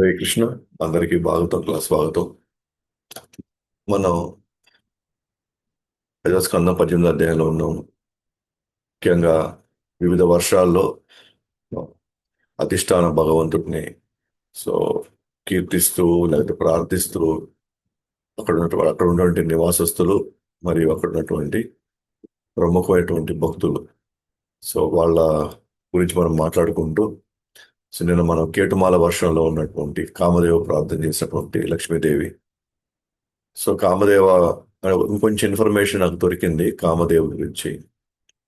హరే కృష్ణ. అందరికీ స్వాగతం. మనం యజస్కందం 18 అధ్యాయంలో ఉన్నాం. ముఖ్యంగా వివిధ వర్షాల్లో అధిష్టాన భగవంతుడిని సో కీర్తిస్తూ లేకపోతే ప్రార్థిస్తూ అక్కడ ఉన్నటువంటి నివాసస్తులు మరియు అక్కడ ఉన్నటువంటి ప్రముఖమైనటువంటి భక్తులు సో వాళ్ళ గురించి మనం మాట్లాడుకుంటూ సో నిన్న మనం కేటుమాల వర్షంలో ఉన్నటువంటి కామదేవ ప్రార్థన చేసినటువంటి లక్ష్మీదేవి. సో కామదేవ ఇంకొంచెం ఇన్ఫర్మేషన్ నాకు దొరికింది కామదేవ్ గురించి.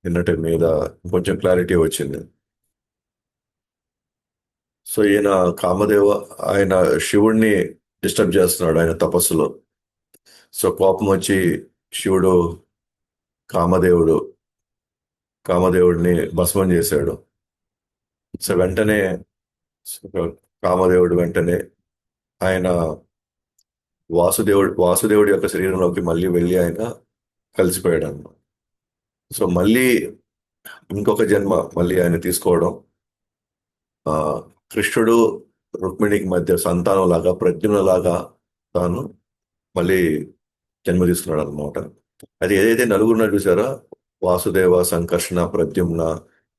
నిన్నటి మీద కొంచెం క్లారిటీ వచ్చింది. సో ఈయన కామదేవ ఆయన శివుణ్ణి డిస్టర్బ్ చేస్తున్నాడు ఆయన తపస్సులో. సో కోపం వచ్చి శివుడు కామదేవుడు కామదేవుడిని భస్మం చేశాడు. సో వెంటనే కామదేవుడు వెంటనే ఆయన వాసుదేవుడి యొక్క శరీరంలోకి మళ్ళీ వెళ్ళి ఆయన కలిసిపోయాడు అన్నమాట. సో మళ్ళీ ఇంకొక జన్మ మళ్ళీ ఆయన తీసుకోవడం, ఆ కృష్ణుడు రుక్మిణికి మధ్య సంతానం లాగా ప్రద్యుమ్నలాగా తాను మళ్ళీ జన్మ తీసుకున్నాడు అనమాట. అది ఏదైతే నలుగురున్నారు చూసారా, వాసుదేవ, సంకర్షణ, ప్రద్యుమ్న,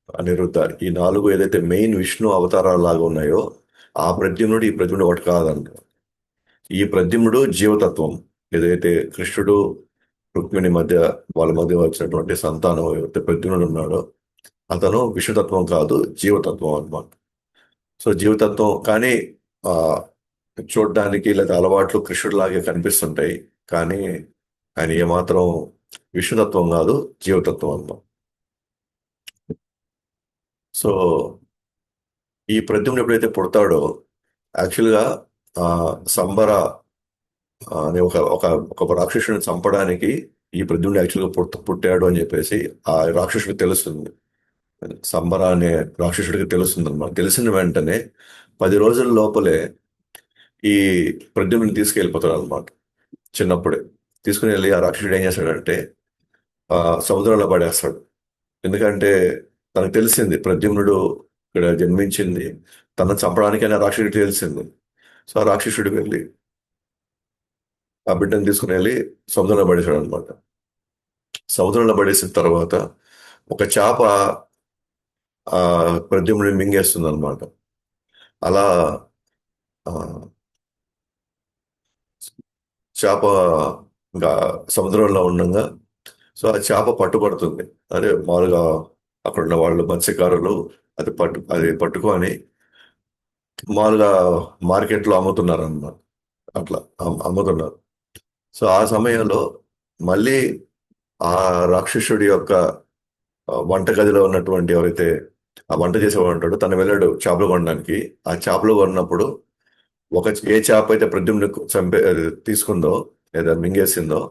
అనిరుద్ధ, ఈ నాలుగు ఏదైతే మెయిన్ విష్ణు అవతారాలు లాగా ఉన్నాయో ఆ ప్రద్యుమ్నుడు ఈ ప్రద్యుమ్నుడు ఒకటి కాదంట. ఈ ప్రద్యుమ్నుడు జీవతత్వం. ఏదైతే కృష్ణుడు రుక్మిణి మధ్య వాళ్ళ మధ్య వచ్చినటువంటి సంతానం ఏదైతే ప్రద్యుమ్నుడు ఉన్నాడో అతను విష్ణుతత్వం కాదు, జీవతత్వం అన్నమాట. సో జీవతత్వం కానీ ఆ చూడడానికి లేదా అలవాట్లు కృష్ణుడిలాగే కనిపిస్తుంటాయి, కానీ ఆయన ఏమాత్రం విష్ణుతత్వం కాదు, జీవతత్వం అన్నమాట. సో ఈ ప్రద్యుమ్నుడు ఎప్పుడైతే పుడతాడో యాక్చువల్గా ఆ సంబర అనే ఒక ఒక ఒక రాక్షసుని చంపడానికి ఈ ప్రద్యుమ్నుడు యాక్చువల్గా పుట్టాడు అని చెప్పేసి ఆ రాక్షసుడికి తెలుస్తుంది. సంబర అనే రాక్షసుడికి తెలుస్తుంది అనమాట. తెలిసిన వెంటనే 10 రోజుల లోపలే ఈ ప్రద్యుమ్నుని తీసుకెళ్ళిపోతాడు అనమాట. చిన్నప్పుడే తీసుకుని వెళ్ళి ఆ రాక్షసుడు ఏం చేస్తాడంటే ఆ సముద్రంలో పడేస్తాడు. ఎందుకంటే తనకు తెలిసింది ప్రద్యుమ్నుడు ఇక్కడ జన్మించింది తనను చంపడానికైనా రాక్షసుడికి తెలిసింది. సో ఆ రాక్షసుడు వెళ్ళి ఆ బిడ్డను తీసుకుని వెళ్ళి సముద్రంలో పడేశాడు అనమాట. సముద్రంలో పడేసిన తర్వాత ఒక చేప ఆ ప్రద్యుమ్నుడిని మింగేస్తుంది అనమాట. అలా ఆ, చేప ఇంకా సముద్రంలో ఉండగా సో ఆ చేప పట్టుబడుతుంది. అదే మామూలుగా అక్కడ ఉన్న వాళ్ళు మత్స్యకారులు అది పట్టుకొని మామూలుగా మార్కెట్లో అమ్ముతున్నారు అన్నమాట. అట్లా అమ్ముతున్నారు. సో ఆ సమయంలో మళ్ళీ ఆ రాక్షసుడి యొక్క వంటగదిలో ఉన్నటువంటి ఎవరైతే ఆ వంట చేసేవాడు ఉంటాడో తను వెళ్ళాడు చేపలు కొనడానికి. ఆ చేపలు కొన్నప్పుడు ఏ చేప అయితే ప్రద్యుమ్ని తీసుకుందో లేదా మింగేసిందో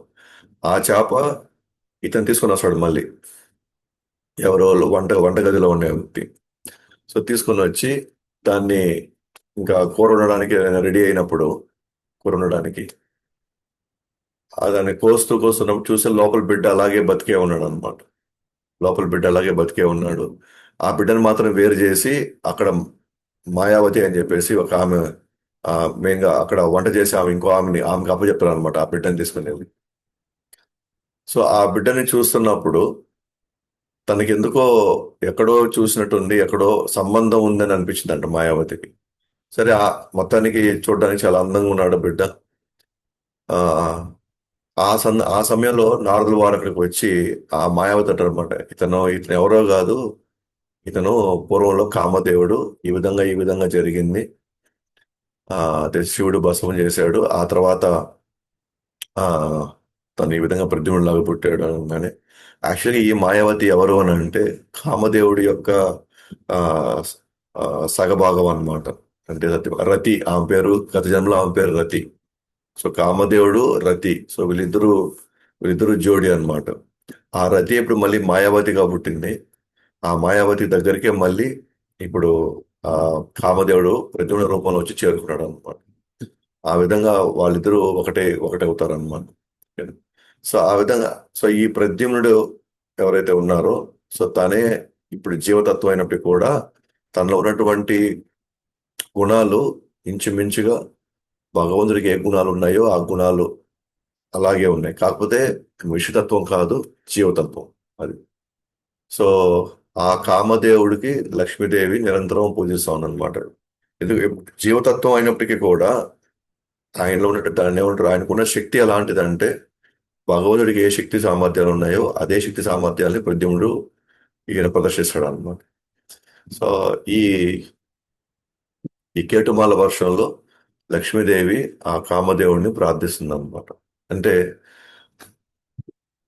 ఆ చేప ఇతను తీసుకొని వస్తాడు మళ్ళీ, ఎవరో వంటగదిలో ఉండే వ్యక్తి. సో తీసుకొని వచ్చి దాన్ని ఇంకా కూర ఉండడానికి రెడీ అయినప్పుడు కూర ఉండడానికి దాన్ని కోస్తున్నప్పుడు చూస్తే లోపల బిడ్డ అలాగే బతికే ఉన్నాడు అనమాట. లోపల బిడ్డ అలాగే బతికే ఉన్నాడు. ఆ బిడ్డను మాత్రం వేరు చేసి అక్కడ మాయావతి అని చెప్పేసి ఒక ఆమె మెయిన్ గా అక్కడ వంట చేసి ఆమెకి అప్పచెప్తారు అనమాట ఆ బిడ్డను తీసుకుని వెళ్ళి. సో ఆ బిడ్డని చూస్తున్నప్పుడు తనకి ఎందుకో ఎక్కడో చూసినట్టుంది, ఎక్కడో సంబంధం ఉందని అనిపించిందంట మాయావతికి. సరే మొత్తానికి చూడడానికి చాలా అందంగా ఉన్నాడు బిడ్డ. ఆ ఆ సమయంలో నారదుల వారు అక్కడికి వచ్చి ఆ మాయావతి అంటారు అనమాట, ఇతను ఎవరో కాదు, ఇతను పూర్వంలో కామదేవుడు, ఈ విధంగా జరిగింది. అదే శివుడు భస్మం చేశాడు, ఆ తర్వాత ఆ తను ఈ విధంగా ప్రద్యుమ్నుడిలాగా పుట్టాడు అనగానే యాక్చువల్లీ ఈ మాయావతి ఎవరు అని అంటే కామదేవుడి యొక్క ఆ ఆ, సగభాగం అన్నమాట. అంటే రతి ఆమె పేరు, గత జన్మలో ఆమె పేరు రతి. సో కామదేవుడు రతి, సో వీళ్ళిద్దరు జోడి అన్నమాట. ఆ రతి ఇప్పుడు మళ్ళీ మాయావతిగా పుట్టింది. ఆ మాయావతి దగ్గరికే మళ్ళీ ఇప్పుడు ఆ కామదేవుడు ప్రద్యుమ్న రూపంలో వచ్చి చేరుకున్నాడు అనమాట. ఆ విధంగా వాళ్ళిద్దరూ ఒకటే అవుతారు అనమాట. సో ఆ విధంగా సో ఈ ప్రద్యుమ్నుడు ఎవరైతే ఉన్నారో సో తనే ఇప్పుడు జీవతత్వం అయినప్పటికీ కూడా తనలో ఉన్నటువంటి గుణాలు ఇంచుమించుగా భగవంతుడికి ఏ గుణాలు ఉన్నాయో ఆ గుణాలు అలాగే ఉన్నాయి. కాకపోతే విషతత్వం కాదు, జీవతత్వం అది. సో ఆ కామదేవుడికి లక్ష్మీదేవి నిరంతరం పూజిస్తా ఉందన్నమాట. ఎందుకు జీవతత్వం అయినప్పటికీ కూడా ఆయనలో ఉన్నట్టు దాన్ని ఏమంటారు, ఆయనకున్న శక్తి ఎలాంటిదంటే భగవంతుడికి ఏ శక్తి సామర్థ్యాలు ఉన్నాయో అదే శక్తి సామర్థ్యాన్ని ప్రద్యుమ్నుడు ఈయన ప్రదర్శిస్తాడు అనమాట. సో ఈ ఈ కేటుమాల వర్షంలో లక్ష్మీదేవి ఆ కామదేవుడిని ప్రార్థిస్తుంది అనమాట. అంటే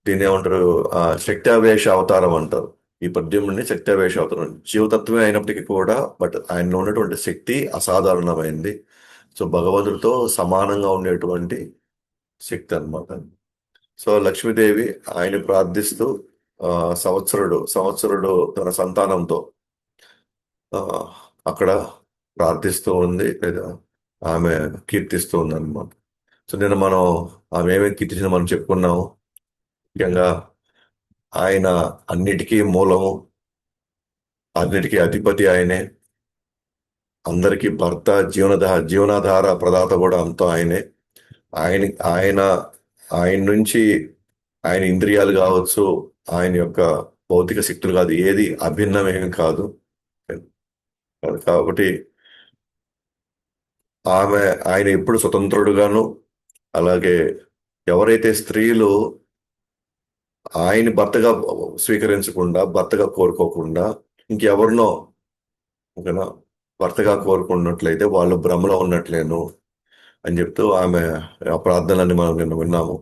దీన్ని ఏమంటారు, ఆ శక్తావేశ అవతారం అంటారు. ఈ పద్యముని శక్తావేశ అవతారం, జీవతత్వమే అయినప్పటికీ కూడా బట్ ఆయనలో ఉన్నటువంటి శక్తి అసాధారణమైంది. సో భగవంతుడితో సమానంగా ఉండేటువంటి శక్తి అన్నమాట. సో లక్ష్మీదేవి ఆయన ప్రార్థిస్తూ ఆ సంవత్సరుడు తన సంతానంతో ఆ, అక్కడ ప్రార్థిస్తూ ఉంది, లేదా ఆమె కీర్తిస్తూ ఉంది అనమాట. సో నేను మనం ఆమె ఏమేమి కీర్తించిన మనం చెప్పుకున్నాము. ముఖ్యంగా ఆయన అన్నిటికీ మూలము, అన్నిటికీ అధిపతి ఆయనే, అందరికీ భర్త, జీవనాధార ప్రదాత కూడా అంతా ఆయనే. ఆయన ఆయన ఆయన నుంచి ఆయన ఇంద్రియాలు కావచ్చు, ఆయన యొక్క భౌతిక శక్తులు కాదు, ఏది అభిన్నమేమి కాదు. కాబట్టి ఆమె ఆయన ఎప్పుడు స్వతంత్రుడుగాను, అలాగే ఎవరైతే స్త్రీలు ఆయన భర్తగా స్వీకరించకుండా, భర్తగా కోరుకోకుండా ఇంకెవరినో ఓకేనా భర్తగా కోరుకున్నట్లయితే వాళ్ళు భ్రమలో ఉన్నట్లేను అని చెప్తూ ఆమె ఆ ప్రార్థనలన్నీ మనం నిన్న విన్నాము.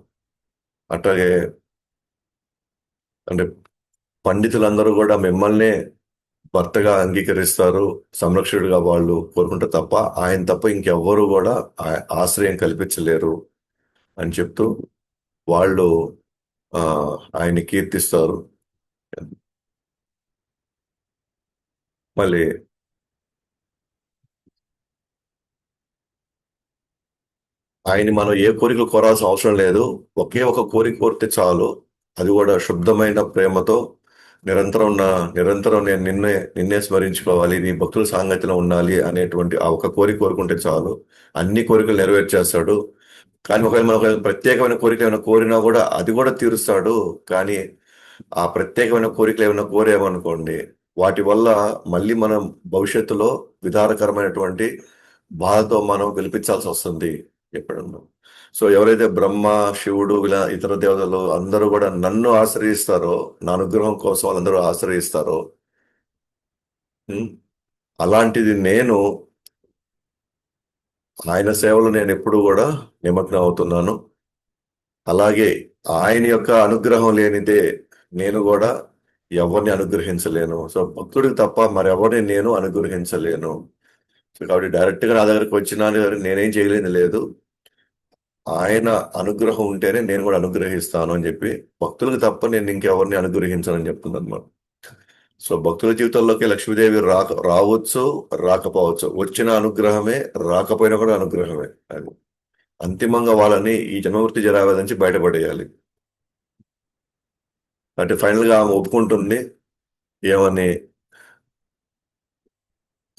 అట్లాగే అంటే పండితులందరూ కూడా మిమ్మల్నే భర్తగా అంగీకరిస్తారు, సంరక్షకుడిగా వాళ్ళు కోరుకుంటే తప్ప ఆయన తప్ప ఇంకెవ్వరు కూడా ఆశ్రయం కల్పించలేరు అని చెప్తూ వాళ్ళు ఆ ఆయన్ని కీర్తిస్తారు. మళ్ళీ ఆయన్ని మనం ఏ కోరికలు కోరాల్సిన అవసరం లేదు. ఒకే ఒక కోరిక కోరితే చాలు. అది కూడా శుద్ధమైన ప్రేమతో నిరంతరం నిరంతరం నేను నిన్నే స్మరించుకోవాలి, నీ భక్తుల సాంగత్యంలో ఉండాలి అనేటువంటి ఆ ఒక కోరిక కోరుకుంటే చాలు. అన్ని కోరికలు నెరవేర్చేస్తాడు. కానీ ఒకవేళ మనం ఒక ప్రత్యేకమైన కోరిక ఏమైనా కోరినా కూడా అది కూడా తీరుస్తాడు. కానీ ఆ ప్రత్యేకమైన కోరికలు ఏమైనా కోరామనుకోండి, వాటి వల్ల మళ్ళీ మనం భవిష్యత్తులో విధానకరమైనటువంటి బాధతో మనం పిలిపించాల్సి వస్తుంది ఎప్పుడన్నా. సో ఎవరైతే బ్రహ్మ, శివుడు, ఇలా ఇతర దేవతలు అందరూ కూడా నన్ను ఆశ్రయిస్తారో, నా అనుగ్రహం కోసం వాళ్ళందరూ ఆశ్రయిస్తారో, ఉమ్, అలాంటిది నేను ఆయన సేవలో నేను ఎప్పుడు కూడా నిమగ్నం అవుతున్నాను. అలాగే ఆయన యొక్క అనుగ్రహం లేనిదే నేను కూడా ఎవరిని అనుగ్రహించలేను. సో భక్తుడికి తప్ప మరెవరిని నేను అనుగ్రహించలేను. సో కాబట్టి డైరెక్ట్ గా నా దగ్గరికి వచ్చినా నేనేం చేయలేని లేదు. ఆయన అనుగ్రహం ఉంటేనే నేను కూడా అనుగ్రహిస్తాను అని చెప్పి, భక్తులకు తప్ప నేను ఇంకెవరిని అనుగ్రహించనని చెప్తుంది అనమాట. సో భక్తుల జీవితంలోకి లక్ష్మీదేవి రావచ్చు, రాకపోవచ్చు. వచ్చిన అనుగ్రహమే, రాకపోయినా కూడా అనుగ్రహమే. అది అంతిమంగా వాళ్ళని ఈ జన్మవృత్తి జరావ్యాధి నుంచి బయటపడేయాలి. అంటే ఫైనల్ గా ఆమె ఒప్పుకుంటుంది ఏమని,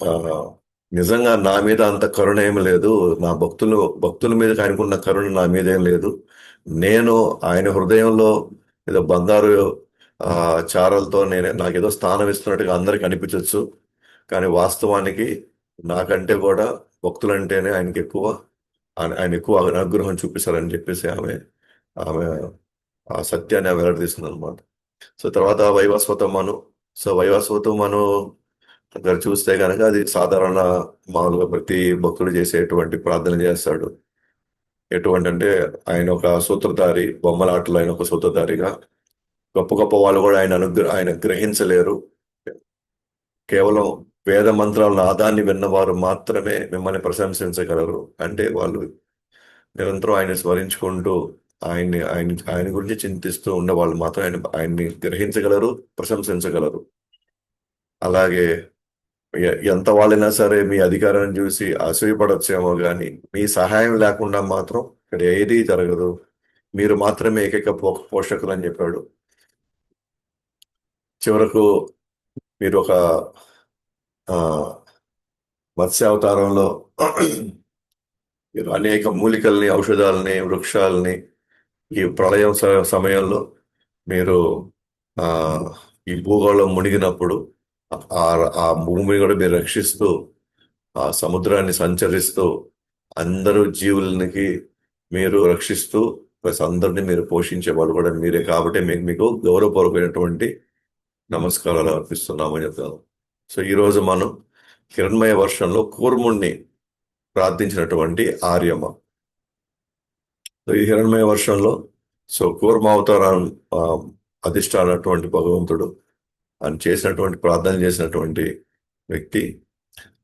ఆ, నిజంగా నా మీద అంత కరుణ ఏమి లేదు, నా భక్తుల మీద ఆయనకున్న కరుణ నా మీద ఏం లేదు. నేను ఆయన హృదయంలో ఏదో బంగారు ఆ చారలతో నాకేదో స్థానం ఇస్తున్నట్టుగా అందరికి అనిపించవచ్చు. కానీ వాస్తవానికి నాకంటే కూడా భక్తులంటేనే ఆయనకి ఎక్కువ, ఆయన ఎక్కువ అనుగ్రహం చూపిస్తారని చెప్పేసి ఆమె ఆమె ఆ సత్యాన్ని ఆమె వెల్లడిస్తుంది అనమాట. సో తర్వాత వైవస్వతమను. సో వైవస్వతమను అక్కడ చూస్తే కనుక అది సాధారణ మామూలుగా ప్రతి భక్తుడు చేసేటువంటి ప్రార్థన చేస్తాడు. ఎటువంటి అంటే ఆయన ఒక సూత్రధారి, బొమ్మలాటలో ఆయన ఒక సూత్రధారిగా, గొప్ప గొప్ప వాళ్ళు కూడా ఆయన గ్రహించలేరు. కేవలం వేద మంత్రాల నాదాన్ని విన్నవారు మాత్రమే మిమ్మల్ని ప్రశంసించగలరు. అంటే వాళ్ళు నిరంతరం ఆయన స్మరించుకుంటూ ఆయన గురించి చింతిస్తూ ఉన్న వాళ్ళు మాత్రం ఆయన్ని గ్రహించగలరు, ప్రశంసించగలరు. అలాగే ఎంత వాళ్ళైనా సరే మీ అధికారాన్ని చూసి అసూయపడొచ్చేమో కానీ మీ సహాయం లేకుండా మాత్రం ఇక్కడ ఏదీ జరగదు. మీరు మాత్రమే ఏకైక పోషకులు అని చెప్పాడు. చివరకు మీరు ఒక ఆ మత్స్య అవతారంలో మీరు అనేక మూలికల్ని, ఔషధాలని, వృక్షాలని ఈ ప్రళయం సమయంలో మీరు ఆ ఈ భూగోళం మునిగినప్పుడు ఆ ఆ భూమిని కూడా మీరు రక్షిస్తూ ఆ సముద్రాన్ని సంచరిస్తూ అందరూ జీవులకి మీరు రక్షిస్తూ ప్లస్ అందరినీ మీరు పోషించే వాళ్ళు కూడా మీరే కాబట్టి మీకు గౌరవపూర్వకమైనటువంటి నమస్కారాలు అర్పిస్తున్నామని చెప్తాను. సో ఈరోజు మనం హిరణ్మయ వర్షంలో కూర్ముణ్ణి ప్రార్థించినటువంటి ఆర్యమ. సో ఈ హిరణ్మయ వర్షంలో సో కూర్మ అవతారం ఆ, అధిష్టానటువంటి భగవంతుడు ఆయన చేసినటువంటి ప్రార్థన చేసినటువంటి వ్యక్తి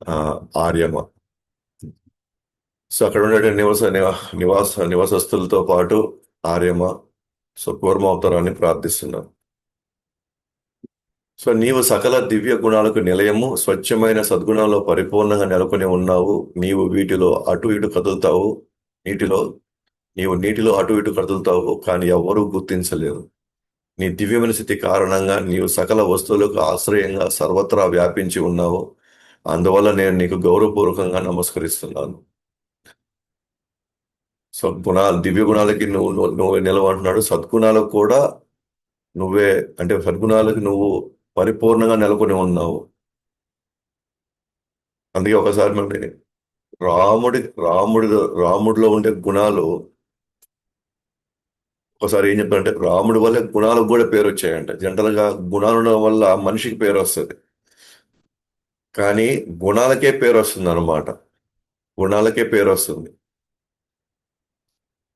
ఆ, ఆర్యమ. సో అక్కడ ఉండే నివాసస్తులతో పాటు ఆర్యమ సో కూర్మ అవతారాన్ని ప్రార్థిస్తున్నాం. సో నీవు సకల దివ్య గుణాలకు నిలయము, స్వచ్ఛమైన సద్గుణంలో పరిపూర్ణంగా నెలకొని ఉన్నావు. నీవు వీటిలో అటు ఇటు కదులుతావు, నీటిలో నీటిలో అటు ఇటు కదులుతావు, కానీ ఎవ్వరూ గుర్తించలేరు. నీ దివ్యమైన స్థితి కారణంగా నీవు సకల వస్తువులకు ఆశ్రయంగా సర్వత్రా వ్యాపించి ఉన్నావు. అందువల్ల నేను నీకు గౌరవపూర్వకంగా నమస్కరిస్తున్నాను. సద్గుణాలు దివ్య గుణాలకి నువ్వు నిలవంటున్నాడు. సద్గుణాలకు కూడా నువ్వే, అంటే సద్గుణాలకి నువ్వు పరిపూర్ణంగా నెలకొని ఉన్నావు. అందుకే ఒకసారి మనకి రాముడి రాముడి రాముడిలో ఉండే గుణాలు ఒకసారి ఏం చెప్పారంటే రాముడి వల్ల గుణాలకు కూడా పేరు వచ్చాయంట. జనరల్ గా గుణాలు ఉండడం వల్ల మనిషికి పేరు వస్తుంది, కానీ గుణాలకే పేరు వస్తుంది అనమాట. గుణాలకే పేరు వస్తుంది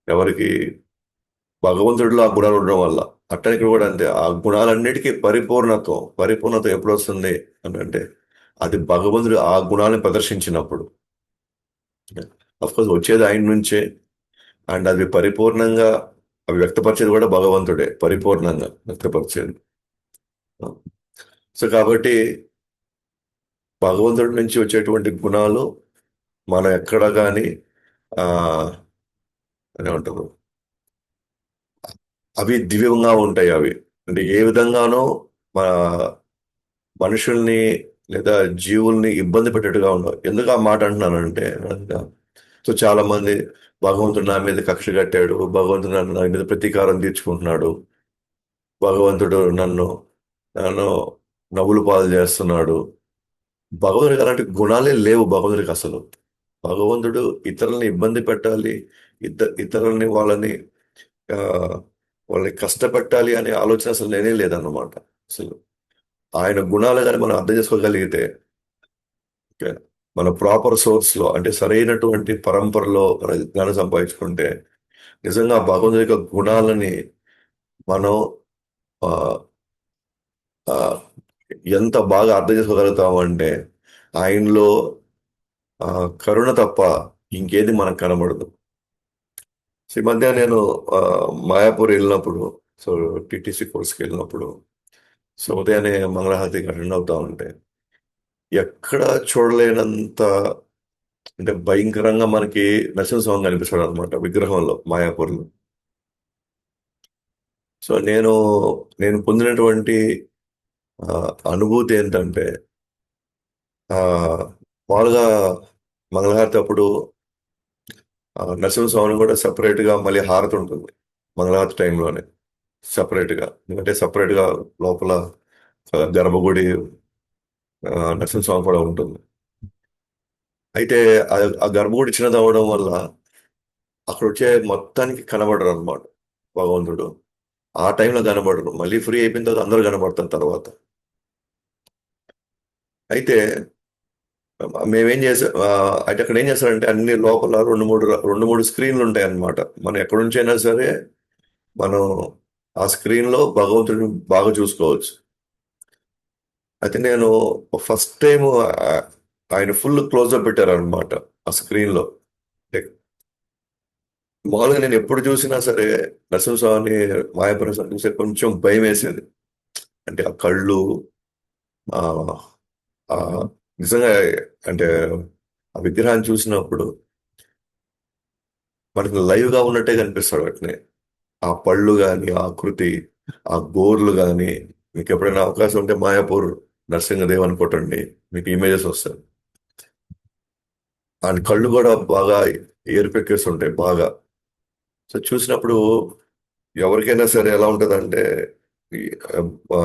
ఎవరికి? భగవంతుడిలో ఆ గుణాలు ఉండడం వల్ల. అట్టని ఇక్కడ కూడా అంతే. ఆ గుణాలన్నిటికీ పరిపూర్ణత ఎప్పుడు వస్తుంది అని అంటే అది భగవంతుడు ఆ గుణాలను ప్రదర్శించినప్పుడు. అఫ్ కోర్స్ వచ్చేది ఆయన నుంచే, అండ్ అది పరిపూర్ణంగా అవి వ్యక్తపరిచేది కూడా భగవంతుడే, పరిపూర్ణంగా వ్యక్తపరిచేది. సో కాబట్టి భగవంతుడి నుంచి వచ్చేటువంటి గుణాలు మనం ఎక్కడ కానీ ఆ ఏమంటారు, అవి దివ్యంగా ఉంటాయి. అవి అంటే ఏ విధంగానో మన మనుషుల్ని లేదా జీవుల్ని ఇబ్బంది పెట్టేట్టుగా ఉండవు. ఎందుకు ఆ మాట అంటున్నానంటే సో చాలా మంది భగవంతుడు నా మీద కక్ష కట్టాడు, భగవంతుడు నా మీద ప్రతీకారం తీర్చుకుంటున్నాడు, భగవంతుడు నన్ను నన్ను నవ్వులు పాలు చేస్తున్నాడు. భగవంతుడికి అలాంటి గుణాలే లేవు భగవంతుడికి అసలు. భగవంతుడు ఇతరులని ఇబ్బంది పెట్టాలి, ఇతరులని ఆ, వాళ్ళని కష్టపెట్టాలి అనే ఆలోచన అసలు నేనే లేదన్నమాట. అసలు ఆయన గుణాలు కానీ మనం అర్థం చేసుకోగలిగితే, ఓకే, మన ప్రాపర్ సోర్స్ లో అంటే సరైనటువంటి పరంపరలో మన జ్ఞానం సంపాదించుకుంటే నిజంగా భగవంతుడి యొక్క గుణాలని మనం ఆ, ఆ, ఎంత బాగా అర్థం చేసుకోగలుగుతామంటే ఆయనలో ఆ, కరుణ తప్ప ఇంకేది మనకు కనబడదు. సో ఈ మధ్య నేను ఆ, మాయాపూర్ వెళ్ళినప్పుడు, సో టిటిసి కోర్స్కి వెళ్ళినప్పుడు, సో ఉదయాన్నే మంగళహారతికి అటెండ్ అవుతా ఉంటే ఎక్కడ చూడలేనంత అంటే భయంకరంగా మనకి నరసింహస్వామి కనిపిస్తాడు అనమాట విగ్రహంలో మాయాపూర్లో. సో నేను పొందినటువంటి అనుభూతి ఏంటంటే ఆ మామూలుగా మంగళహారతి అప్పుడు నరసింహస్వామిని కూడా separate గా మళ్ళీ హారతి ఉంటుంది మంగళహారతి టైంలోనే, గా. ఎందుకంటే గా లోపల గర్భగుడి నరసింహస్వామి కూడా ఉంటుంది. అయితే ఆ గర్భగుడి చిన్నది అవ్వడం వల్ల అక్కడ వచ్చే మొత్తానికి కనబడరు అనమాట భగవంతుడు. ఆ టైంలో కనబడరు, మళ్ళీ ఫ్రీ అయిపోయిన తర్వాత అందరూ కనబడతారు తర్వాత. అయితే మేమేం చేసాం అయితే అక్కడ ఏం చేస్తారంటే అన్ని లోపల రెండు మూడు స్క్రీన్లు ఉంటాయి అన్నమాట. మనం ఎక్కడి నుంచి అయినా సరే మనం ఆ స్క్రీన్ లో భగవంతుడిని బాగా చూసుకోవచ్చు. అయితే నేను ఫస్ట్ టైం ఆయన ఫుల్ క్లోజ్అప్ పెట్టారనమాట ఆ స్క్రీన్ లో. మామూలుగా నేను ఎప్పుడు చూసినా సరే నరసింహస్వామిని, మాయాపురం చూస్తే కొంచెం భయం వేసేది. అంటే ఆ కళ్ళు ఆ ఆ నిజంగా అంటే ఆ విగ్రహాన్ని చూసినప్పుడు మనకి లైవ్ గా ఉన్నట్టే కనిపిస్తాడు వాటిని. ఆ పళ్ళు గాని, ఆ ఆకృతి, ఆ గోర్లు గాని. మీకు ఎప్పుడైనా అవకాశం ఉంటే మాయాపూర్ నరసింహదేవ్ అనుకోటండి, మీకు ఇమేజెస్ వస్తాయి. ఆయన కళ్ళు కూడా బాగా ఎరుపెక్కేస్తుంటాయి బాగా. సో చూసినప్పుడు ఎవరికైనా సరే ఎలా ఉంటుందంటే ఈ, ఆ,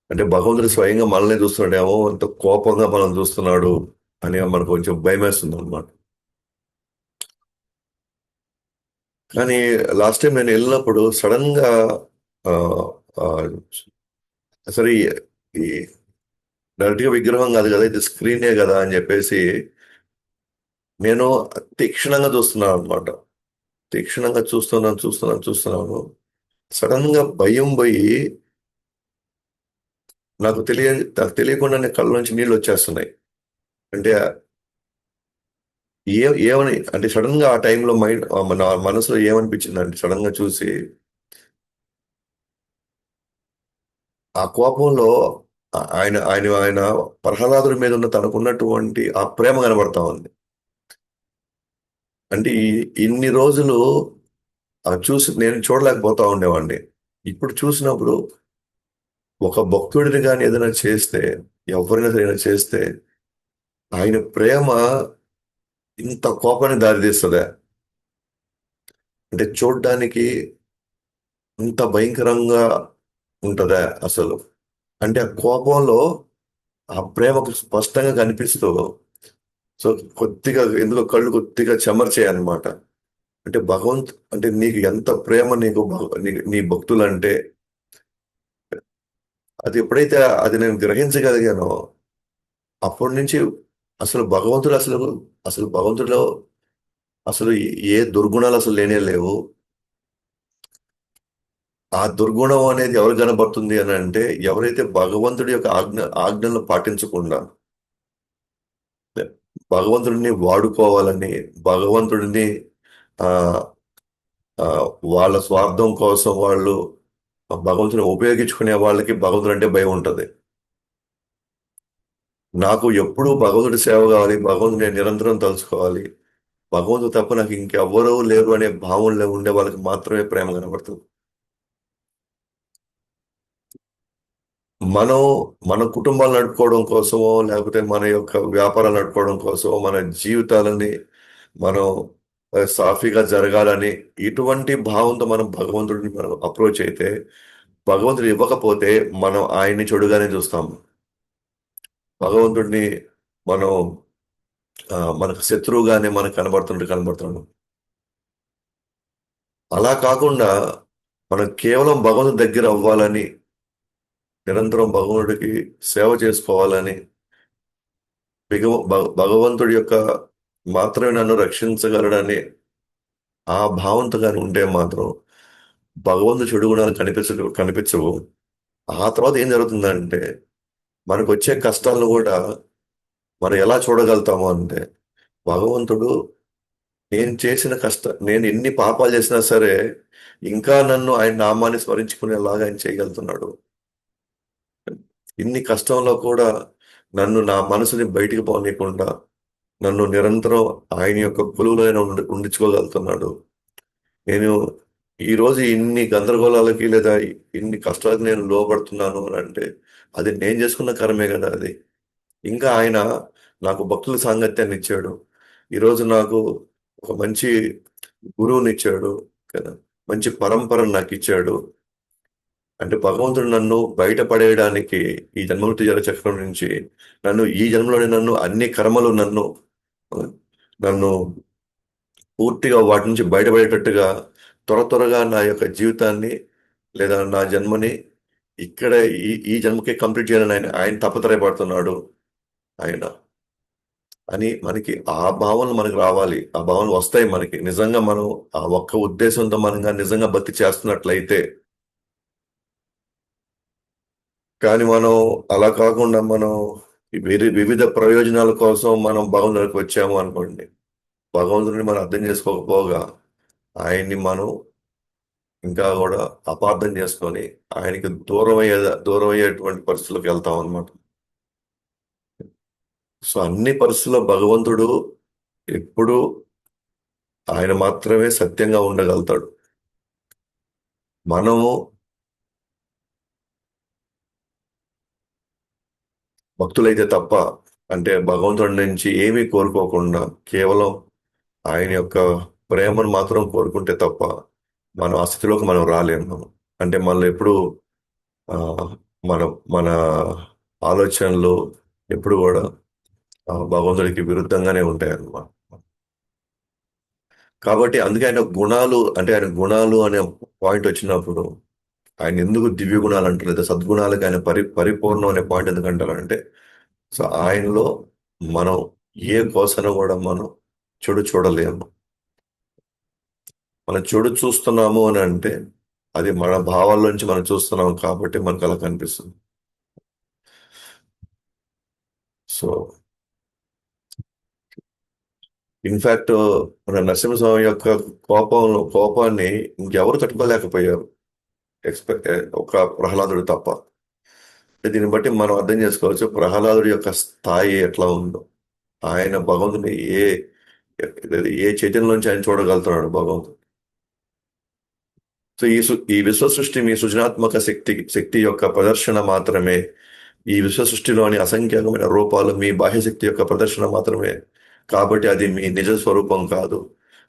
అంటే భగవంతుడు స్వయంగా మనల్ని చూస్తున్నాడేమో, అంత కోపంగా మనం చూస్తున్నాడు అని మనకు కొంచెం భయం వేస్తుంది అనమాట. కానీ లాస్ట్ టైం నేను వెళ్ళినప్పుడు సడన్ గా ఆ, ఆ, సరే ఈ డైరెక్ట్ గా విగ్రహం కాదు కదా, ఇది స్క్రీనే కదా అని చెప్పేసి నేను తీక్షణంగా చూస్తున్నాను అనమాట. తీక్షణంగా చూస్తున్నాను. సడన్ గా భయం పోయి నాకు తెలియకుండానే కళ్ళ నుంచి నీళ్ళు వచ్చేస్తున్నాయి. అంటే ఏమని అంటే సడన్ గా ఆ టైంలో నా మనసులో ఏమనిపించింది అంటే సడన్ గా చూసి ఆ కోపంలో ఆయన ఆయన ఆయన ప్రహ్లాదుడి మీద ఉన్న తనకున్నటువంటి ఆ ప్రేమ కనబడతా ఉంది. అంటే ఇన్ని రోజులు చూసి నేను చూడలేకపోతా ఉండేవాడిని. ఇప్పుడు చూసినప్పుడు ఒక భక్తుడిని కానీ ఏదైనా చేస్తే, ఎవరైనా సరే ఏదైనా చేస్తే ఆయన ప్రేమ ఇంత కోపాన్ని దారితీస్తుందా? అంటే చూడ్డానికి ఇంత భయంకరంగా ఉంటుందా అసలు? అంటే ఆ కోపంలో ఆ ప్రేమకు స్పష్టంగా కనిపిస్తూ, సో కొద్దిగా ఎందుకో కళ్ళు కొద్దిగా చెమర్చాయన్నమాట. అంటే అంటే నీకు ఎంత ప్రేమ నీకు నీ భక్తులంటే, అది ఎప్పుడైతే అది నేను గ్రహించగలిగానో అప్పటి నుంచి అసలు భగవంతుడు అసలు అసలు భగవంతుడిలో అసలు ఏ దుర్గుణాలు అసలు లేనే లేవు. ఆ దుర్గుణం అనేది ఎవరు కనబడుతుంది అని అంటే, ఎవరైతే భగవంతుడి యొక్క ఆజ్ఞలను పాటించకుండా భగవంతుడిని వాడుకోవాలని, భగవంతుడిని ఆ ఆ, వాళ్ళ స్వార్థం కోసం వాళ్ళు భగవంతుని ఉపయోగించుకునే వాళ్ళకి భగవంతుడు అంటే భయం ఉంటుంది. నాకు ఎప్పుడూ భగవంతుడి సేవ కావాలి, భగవంతుని నేను నిరంతరం తలుచుకోవాలి, భగవంతుడు తప్ప నాకు ఇంకెవ్వరూ లేరు అనే భావనలో ఉండే వాళ్ళకి మాత్రమే ప్రేమ కనబడుతుంది. మనం మన కుటుంబాలు నడుపుకోవడం కోసమో, లేకపోతే మన యొక్క వ్యాపారాలు నడుపుకోవడం కోసమో, మన జీవితాలని మనం సాఫీగా జరగాలని ఇటువంటి భావంతో మనం భగవంతుడిని మనం అప్రోచ్ అయితే, భగవంతుడు ఇవ్వకపోతే మనం ఆయన్ని చెడుగానే చూస్తాం. భగవంతుడిని మనం మనకు శత్రువుగానే మనకు కనబడుతున్నాడు. అలా కాకుండా మనం కేవలం భగవంతుడి దగ్గర అవ్వాలని, నిరంతరం భగవంతుడికి సేవ చేసుకోవాలని, భగవంతుడి యొక్క మాత్రమే నన్ను రక్షించగలడని ఆ భావంతో కానీ ఉంటే మాత్రం భగవంతుడు చెడు గుణాలు కనిపించవు. ఆ తర్వాత ఏం జరుగుతుందంటే మనకు వచ్చే కష్టాలను కూడా మనం ఎలా చూడగలుగుతాము అంటే, భగవంతుడు నేను ఎన్ని పాపాలు చేసినా సరే ఇంకా నన్ను ఆయన నామాన్ని స్మరించుకునేలాగా ఆయన చేయగలుగుతున్నాడు. ఇన్ని కష్టంలో కూడా నన్ను నా మనసుని బయటికి పోనీయకుండా నన్ను నిరంతరం ఆయన యొక్క కొలువులో ఉండించుకోగలుగుతున్నాడు. నేను ఈ రోజు ఇన్ని గందరగోళాలకి లేదా ఇన్ని కష్టాలకి నేను లోపడుతున్నాను అని అంటే అది నేను చేసుకున్న కర్మే కదా అది. ఇంకా ఆయన నాకు భక్తుల సాంగత్యాన్ని ఇచ్చాడు. ఈరోజు నాకు ఒక మంచి గురువుని ఇచ్చాడు కదా, మంచి పరంపరను నాకు ఇచ్చాడు. అంటే భగవంతుడు నన్ను బయటపడేయడానికి ఈ జన్మమృత్యు జల చక్రం నుంచి ఈ జన్మలోనే నన్ను అన్ని కర్మలు నన్ను పూర్తిగా వాటి నుంచి బయటపడేటట్టుగా త్వరగా నా యొక్క జీవితాన్ని లేదా నా జన్మని ఇక్కడ ఈ జన్మకే కంప్లీట్ చేయాలని ఆయన తపత్రయపడుతున్నాడు ఆయన అని మనకి ఆ భావనలు మనకి రావాలి. ఆ భావనలు వస్తాయి మనకి నిజంగా మనం ఆ ఒక్క ఉద్దేశంతో మనం కానీ నిజంగా భక్తి చేస్తున్నట్లయితే. కానీ మనం అలా కాకుండా మనం వివిధ ప్రయోజనాల కోసం మనం భగవంతుడికి వచ్చాము అనుకోండి, భగవంతుడిని మనం అర్థం చేసుకోకపోగా ఆయన్ని మనం ఇంకా కూడా అపార్థం చేసుకొని ఆయనకి దూరం అయ్యేటువంటి పరిస్థితులకు వెళ్తాం అనమాట. సో అన్ని పరిస్థితుల్లో భగవంతుడు ఎప్పుడు ఆయన మాత్రమే సత్యంగా ఉండగలుగుతాడు. మనము భక్తులైతే తప్ప అంటే భగవంతుడి నుంచి ఏమీ కోరుకోకుండా కేవలం ఆయన యొక్క ప్రేమను మాత్రం కోరుకుంటే తప్ప మనం ఆ స్థితిలోకి మనం రాలేము మనం. అంటే మనలో ఎప్పుడు ఆ, మన మన ఆలోచనలు ఎప్పుడు కూడా భగవంతుడికి విరుద్ధంగానే ఉంటాయి అన్నమాట. కాబట్టి అందుకే ఆయన గుణాలు, అంటే ఆయన గుణాలు అనే పాయింట్ వచ్చినప్పుడు ఆయన ఎందుకు దివ్య గుణాలు అంటారు, లేదా సద్గుణాలకి ఆయన పరిపూర్ణం అనే పాయింట్ ఎందుకు అంటారంటే, సో ఆయనలో మనం ఏ కోసన కూడా మనం చెడు చూడలేము. మనం చెడు చూస్తున్నాము అని అంటే అది మన భావాల నుంచి మనం చూస్తున్నాం కాబట్టి మనకు అలా కనిపిస్తుంది. సో ఇన్ఫాక్ట్ మన నరసింహస్వామి యొక్క కోపాన్ని ఇంకెవరు తట్టుకోలేకపోయారు, ఎక్స్పెక్ట్ ఒక ప్రహ్లాదుడు తప్ప. దీన్ని బట్టి మనం అర్థం చేసుకోవచ్చు ప్రహ్లాదుడి యొక్క స్థాయి ఎట్లా ఉందో. ఆయన భగవంతుని ఏ చైతన్యంలోంచి ఆయన చూడగలుగుతున్నాడు భగవంతుడు. సో ఈ విశ్వ సృష్టి మీ సృజనాత్మక శక్తి యొక్క ప్రదర్శన మాత్రమే. ఈ విశ్వ సృష్టిలోని అసంఖ్యాకమైన రూపాలు మీ బాహ్య శక్తి యొక్క ప్రదర్శన మాత్రమే. కాబట్టి అది మీ నిజ స్వరూపం కాదు.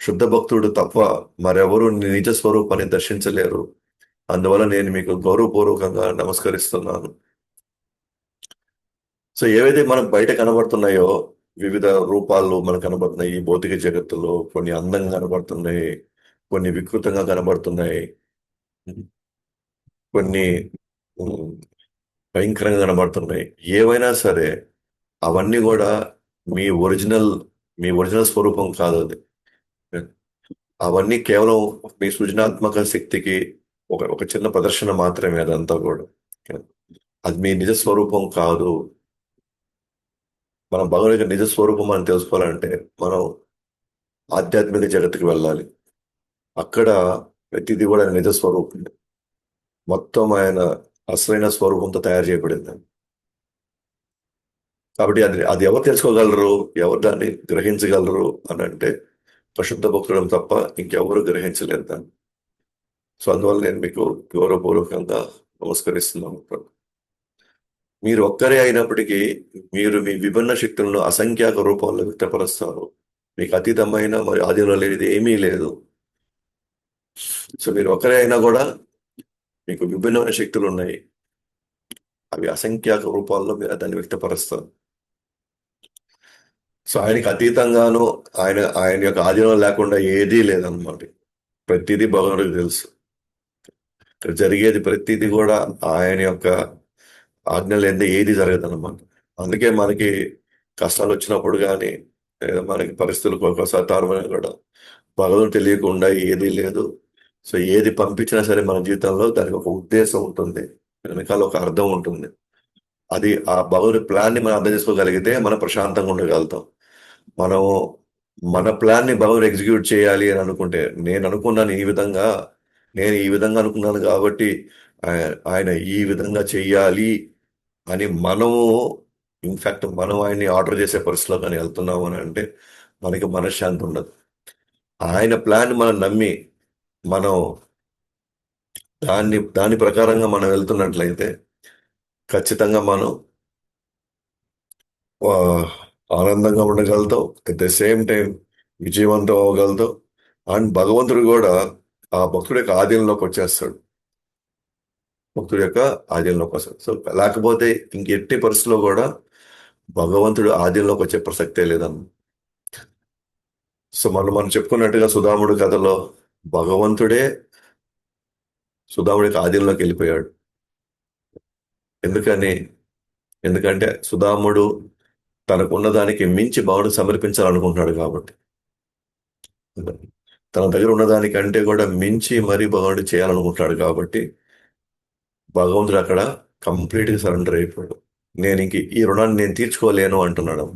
శుద్ధ భక్తుడు తప్ప మరెవరూ నీ నిజ స్వరూపాన్ని దర్శించలేరు. అందువల్ల నేను మీకు గౌరవపూర్వకంగా నమస్కరిస్తున్నాను. సో ఏవైతే మనకు బయట కనబడుతున్నాయో, వివిధ రూపాలు మనకు కనబడుతున్నాయి ఈ భౌతిక జగత్తులో. కొన్ని అందంగా కనబడుతున్నాయి, కొన్ని వికృతంగా కనబడుతున్నాయి, కొన్ని ఉమ్, భయంకరంగా కనబడుతున్నాయి. ఏవైనా సరే అవన్నీ కూడా మీ ఒరిజినల్ మీ ఒరిజినల్ స్వరూపం కాదు అది. అవన్నీ కేవలం మీ సృజనాత్మక శక్తికి ఒక ఒక చిన్న ప్రదర్శన మాత్రమే అదంతా కూడా. అది మీ నిజ స్వరూపం కాదు. మనం భగవంతుడి నిజ స్వరూపం అని తెలుసుకోవాలంటే మనం ఆధ్యాత్మిక జగత్తుకి వెళ్ళాలి. అక్కడ ప్రతిదీ కూడా ఆయన నిజ స్వరూపం. మొత్తం ఆయన అసలైన స్వరూపంతో తయారు చేయబడింది. కాబట్టి అది అది ఎవరు తెలుసుకోగలరు, ఎవరు దాన్ని గ్రహించగలరు అని అంటే పరిశుద్ధ భక్తుడం తప్ప ఇంకెవరు గ్రహించలేరు దాన్ని. సో అందువల్ల నేను మీకు గౌరవపూర్వకంగా నమస్కరిస్తున్నాను. మీరు ఒక్కరే అయినప్పటికీ మీరు మీ విభిన్న శక్తులను అసంఖ్యాక రూపాల్లో వ్యక్తపరుస్తారు. మీకు అతీతమైన మరి ఆదిలో లేనిది ఏమీ లేదు. సో మీరు ఒక్కరే అయినా కూడా మీకు విభిన్నమైన శక్తులు ఉన్నాయి. అవి అసంఖ్యాక రూపాల్లో మీరు దాన్ని వ్యక్తపరుస్తారు. సో ఆయనకి అతీతంగాను ఆయన ఆయన యొక్క ఆధీనం లేకుండా ఏదీ లేదన్నమాట. ప్రతిదీ భగవంతుడికి తెలుసు. ఇక్కడ జరిగేది ప్రతిదీ కూడా ఆయన యొక్క ఆజ్ఞ లేనిదే ఏది జరగదన్నమాట. అందుకే మనకి కష్టాలు వచ్చినప్పుడు కానీ, లేదా మనకి పరిస్థితులు ఒక్కొక్కసారి తారుమారు కూడా భగవంతుడు తెలియకుండా ఏదీ లేదు. సో ఏది పంపించినా సరే మన జీవితంలో దానికి ఒక ఉద్దేశం ఉంటుంది, వెనకాల ఒక అర్థం ఉంటుంది. అది ఆ భగవంతుడి ప్లాన్ ని మనం అర్థం చేసుకోగలిగితే మనం ప్రశాంతంగా ఉండగలుగుతాం. మనం మన ప్లాన్ ని భగవంతుడు ఎగ్జిక్యూట్ చేయాలి అని అనుకుంటే, నేను అనుకున్నాను ఈ విధంగా, నేను ఈ విధంగా అనుకున్నాను కాబట్టి ఆయన ఈ విధంగా చెయ్యాలి అని మనము, ఇన్ఫాక్ట్ మనం ఆయన్ని ఆర్డర్ చేసే పరిస్థితిలో కానీ వెళ్తున్నాము అని అంటే మనకి మనశ్శాంతి ఉండదు. ఆయన ప్లాన్ మనం నమ్మి మనం దాని ప్రకారంగా మనం వెళ్తున్నట్లయితే ఖచ్చితంగా మనం ఆ, ఆనందంగా ఉండగలుగుతాం. అట్ ద సేమ్ టైం విజయవంతం అవ్వగలుగుతాం. అండ్ భగవంతుడు కూడా ఆ భక్తుడి యొక్క ఆధీనంలోకి వచ్చేస్తాడు. భక్తుడి యొక్క ఆధీనంలోకి వస్తాడు. సో లేకపోతే ఇంకెట్టి పరిస్థితుల్లో కూడా భగవంతుడు ఆధీనంలోకి వచ్చే ప్రసక్తే లేదన్న. సో మనం చెప్పుకున్నట్టుగా సుధాముడు కథలో భగవంతుడే సుధాముడి యొక్క ఆధీనంలోకి వెళ్ళిపోయాడు. ఎందుకని? ఎందుకంటే సుధాముడు తనకున్న దానికి మించి భగవంతుడు సమర్పించాలనుకుంటున్నాడు కాబట్టి. తన దగ్గర ఉన్నదానికంటే కూడా మించి మరీ భగవంతుడు చేయాలనుకుంటున్నాడు కాబట్టి భగవంతుడు అక్కడ కంప్లీట్గా సరెండర్ అయిపోయాడు. నేను ఇంక ఈ రుణాన్ని నేను తీర్చుకోలేను అంటున్నాడు.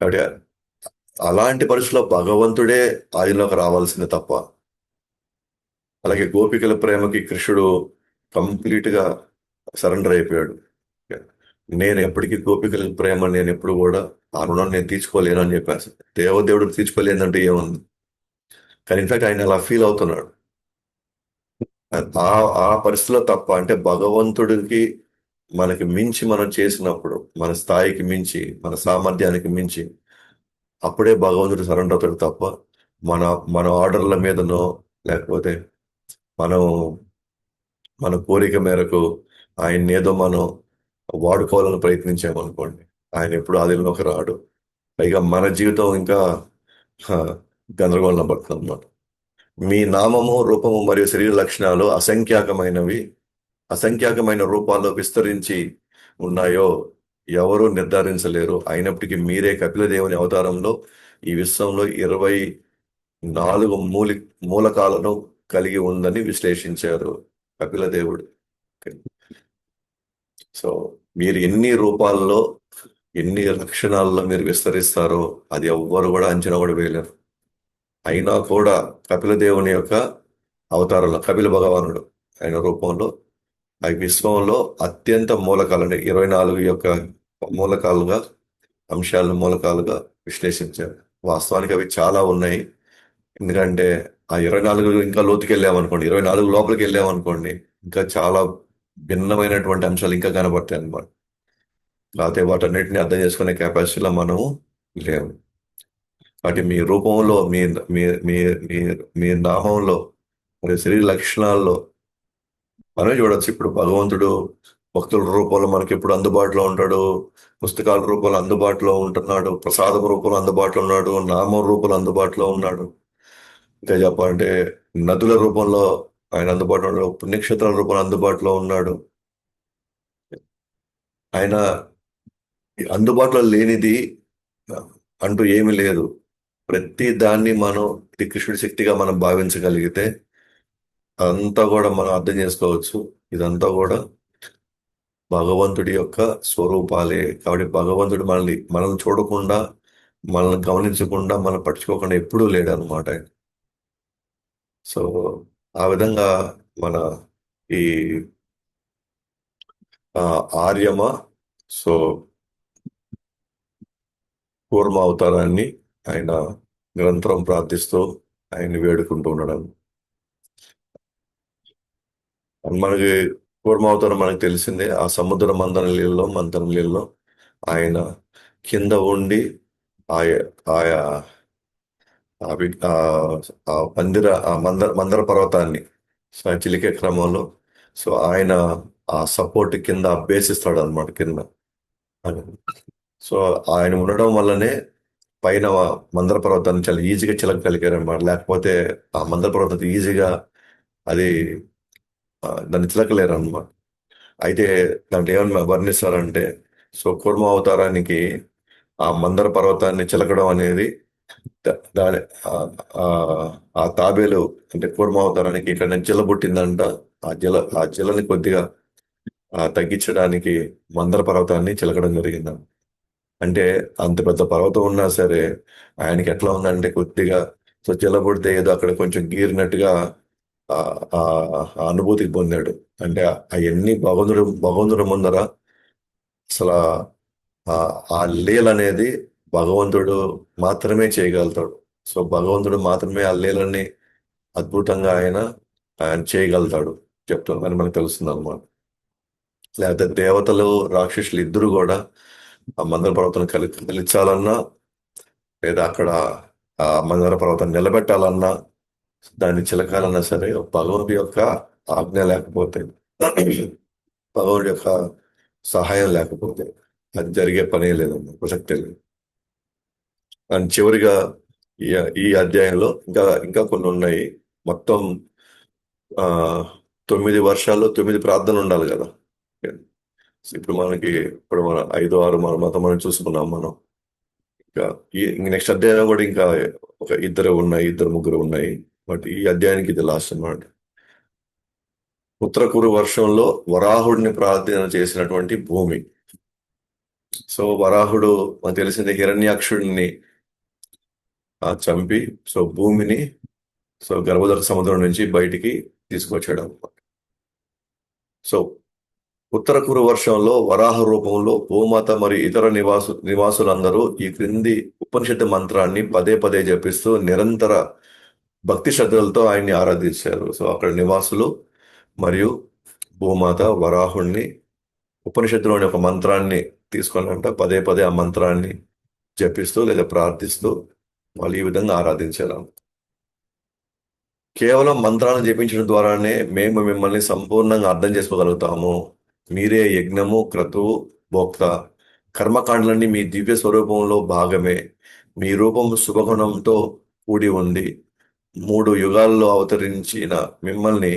కాబట్టి అలాంటి పరిస్థితుల్లో భగవంతుడే ఆదిలోకి రావాల్సింది తప్ప, అలాగే గోపికల ప్రేమకి కృష్ణుడు కంప్లీట్గా సరెండర్ అయిపోయాడు. నేను ఎప్పటికీ గోపికల ప్రేమ నేను ఎప్పుడు కూడా ఆ రుణం నేను తీర్చుకోలేను అని చెప్పాను. దేవదేవుడు తీర్చుకోలేదంటే ఏముంది? కానీ ఇన్ఫాక్ట్ ఆయన అలా ఫీల్ అవుతున్నాడు. ఆ ఆ పరిస్థితిలో తప్ప, అంటే భగవంతుడికి మనకి మించి మనం చేసినప్పుడు, మన స్థాయికి మించి, మన సామర్థ్యానికి మించి, అప్పుడే భగవంతుడు సరెండర్ అవుతాడు తప్ప మన మన ఆర్డర్ల మీదనో, లేకపోతే మనం మన కోరిక మేరకు ఆయన ఏదో మనం వాడుకోవాలని ప్రయత్నించామనుకోండి, ఆయన ఎప్పుడు ఆధీనంలోకి రాడు. పైగా మన జీవితం ఇంకా హ, గందరగోళం పడుతుంది అన్నమాట. మీ నామము, రూపము మరియు శరీర లక్షణాలు అసంఖ్యాకమైన రూపాల్లో విస్తరించి ఉన్నాయో ఎవరూ నిర్ధారించలేరు. అయినప్పటికీ మీరే కపిలదేవుని అవతారంలో ఈ విశ్వంలో 24 మూలకాలను కలిగి ఉందని విశ్లేషించారు కపిలదేవుడు. సో మీరు ఎన్ని రూపాల్లో, ఎన్ని లక్షణాల్లో మీరు విస్తరిస్తారో అది ఎవ్వరు కూడా అంచనా కూడా వేయలేరు. అయినా కూడా కపిలదేవుని యొక్క అవతారంలో కపిల భగవానుడు ఆయన రూపంలో ఆ విశ్వంలో అత్యంత మూలకాలని 24 యొక్క మూలకాలుగా, మూలకాలుగా విశ్లేషించారు. వాస్తవానికి అవి చాలా ఉన్నాయి. ఎందుకంటే ఆ 24 ఇంకా లోతుకి వెళ్ళామనుకోండి, 24 లోపలికి వెళ్ళామనుకోండి, ఇంకా చాలా భిన్నమైనటువంటి అంశాలు ఇంకా కనబడతాయి అన్నమాట. కాకపోతే వాటన్నిటిని అర్థం చేసుకునే కెపాసిటీలో మనము లేము. కాబట్టి మీ రూపంలో, మీ మీ మీ నామంలో మరియు శరీర లక్షణాల్లో మనమే చూడొచ్చు. ఇప్పుడు భగవంతుడు భక్తుల రూపంలో మనకి ఎప్పుడు అందుబాటులో ఉంటాడు, పుస్తకాల రూపంలో అందుబాటులో ఉంటున్నాడు, ప్రసాదం రూపంలో అందుబాటులో ఉన్నాడు, నామం రూపంలో అందుబాటులో ఉన్నాడు. ఇంకా చెప్పాలంటే నదుల రూపంలో ఆయన అందుబాటులో ఉన్నాడు, పుణ్యక్షేత్రాల రూపంలో అందుబాటులో ఉన్నాడు. ఆయన అందుబాటులో లేనిది అంటూ ఏమీ లేదు. ప్రతి దాన్ని మనం ఇది కృష్ణుడి శక్తిగా మనం భావించగలిగితే అంతా కూడా మనం అర్థం చేసుకోవచ్చు. ఇదంతా కూడా భగవంతుడి యొక్క స్వరూపాలే. కాబట్టి భగవంతుడు మనల్ని చూడకుండా, మనల్ని గమనించకుండా, మనం పట్టించుకోకుండా ఎప్పుడూ లేడనమాట ఆయన. సో ఆ విధంగా మన ఈ ఆర్యమ సో కూర్మ అవతారాన్ని ఆయన నిరంతరం ప్రార్థిస్తూ ఆయన్ని వేడుకుంటూ ఉండడం. మనకి కూర్మ అవతారం మనకు తెలిసిందే. ఆ సముద్ర మంతన నీళ్ళలో ఆయన కింద ఉండి ఆయా ఆయా ఆ వి- ఆ ఆ మందర పర్వతాన్ని చిలికే క్రమంలో సో ఆయన ఆ సపోర్ట్ కింద అభ్యసిస్తాడు అనమాట కింద. సో ఆయన ఉండడం వల్లనే పైన మందర పర్వతాన్ని చాలా ఈజీగా చిలకగలిగారు అనమాట. లేకపోతే ఆ మందర పర్వతం ఈజీగా అది దాన్ని చిలకలేరు అనమాట. అయితే దాంట్లో ఏమన్నా వర్ణిస్తారంటే సో కూర్మ అవతారానికి ఆ మందర పర్వతాన్ని చిలకడం అనేది దాని ఆ ఆ తాబేలు అంటే కూర్మ అవతారానికి ఇక్కడ నుంచి జల పుట్టిందంట. ఆ జలని కొద్దిగా తగ్గించడానికి మందర పర్వతాన్ని చిలకడం జరిగింది. అంటే అంత పెద్ద పర్వతం ఉన్నా సరే ఆయనకి ఎట్లా ఉందంటే కొద్దిగా సో జల పుడితే ఏదో అక్కడ కొంచెం గీరినట్టుగా ఆ ఆ ఆ అనుభూతికి పొందాడు. అంటే అవన్నీ భగవంతుడు ముందర అసలు ఆ ఆ లీల అనేది భగవంతుడు మాత్రమే చేయగలుగుతాడు. సో భగవంతుడు మాత్రమే ఆ లీలని అద్భుతంగా ఆయన చేయగలుగుతాడు చెప్తాను మనకు తెలుస్తుంది అనమాట. లేకపోతే దేవతలు రాక్షసులు ఇద్దరు కూడా ఆ మందర పర్వతం కలిచాలన్నా లేదా అక్కడ ఆ మందర పర్వతం నిలబెట్టాలన్నా దాన్ని చిలకాలన్నా సరే భగవంతుడి యొక్క ఆజ్ఞ లేకపోతే, భగవంతుడి యొక్క సహాయం లేకపోతే అది జరిగే పనే లేదన్న ప్రసక్తే లేదు. అండ్ చివరిగా ఈ ఈ అధ్యాయంలో ఇంకా ఇంకా కొన్ని ఉన్నాయి. మొత్తం ఆ 9 వర్షాల్లో 9 ప్రార్థనలు ఉండాలి కదా. ఇప్పుడు మన 5, 6 మన మతం మనం చూసుకున్నాం మనం. ఇంకా నెక్స్ట్ అధ్యాయం కూడా ఇంకా ఒక ఇద్దరు ముగ్గురు ఉన్నాయి. బట్ ఈ అధ్యాయానికి ఇది లాస్ట్ అన్నమాట. ఉత్తరకురు వర్షంలో వరాహుడిని ప్రార్థన చేసినటువంటి భూమి. సో వరాహుడు మనకు తెలిసింది హిరణ్యాక్షుడిని చంపి సో భూమిని సో గర్భధర సముద్రం నుంచి బయటికి తీసుకొచ్చాడు అనమాట. సో ఉత్తర కురు వర్షంలో వరాహ రూపంలో భూమాత మరియు ఇతర నివాసులందరూ ఈ క్రింది ఉపనిషత్తు మంత్రాన్ని పదే పదే జపిస్తూ నిరంతర భక్తి శ్రద్ధలతో ఆయన్ని ఆరాధించారు. సో అక్కడ నివాసులు మరియు భూమాత వరాహుణ్ణి ఉపనిషత్తులోని ఒక మంత్రాన్ని తీసుకొని అంట పదే పదే ఆ మంత్రాన్ని జపిస్తూ లేదా ప్రార్థిస్తూ వాళ్ళు ఈ విధంగా ఆరాధించారు. కేవలం మంత్రాలను జపించడం ద్వారానే మేము మిమ్మల్ని సంపూర్ణంగా అర్థం చేసుకోగలుగుతాము. మీరే యజ్ఞము, క్రతువు, భోక్త. కర్మకాండలన్నీ మీ దివ్య స్వరూపంలో భాగమే. మీ రూపం శుభగుణంతో కూడి ఉంది. 3 యుగాల్లో అవతరించిన మిమ్మల్ని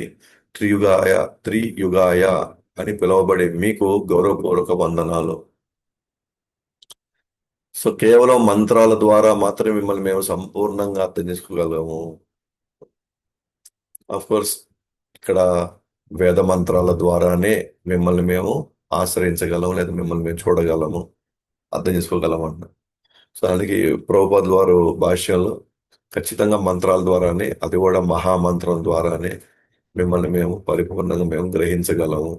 త్రియుగాయ త్రియుగాయ అని పిలువబడే మీకు గౌరవపూర్వక వందనాలు. సో కేవలం మంత్రాల ద్వారా మాత్రమే మిమ్మల్ని మేము సంపూర్ణంగా అర్థం చేసుకోగలము. ఆఫ్ కోర్స్ ఇక్కడ వేద మంత్రాల ద్వారానే మిమ్మల్ని మేము ఆశ్రయించగలం, లేదా మిమ్మల్ని మేము చూడగలము, అర్థం చేసుకోగలం అంట. సో అందుకే ప్రభుపాదుల వారు భాష్యంలో ఖచ్చితంగా మంత్రాల ద్వారానే, అది కూడా మహామంత్రం ద్వారానే మిమ్మల్ని మేము పరిపూర్ణంగా మేము గ్రహించగలము.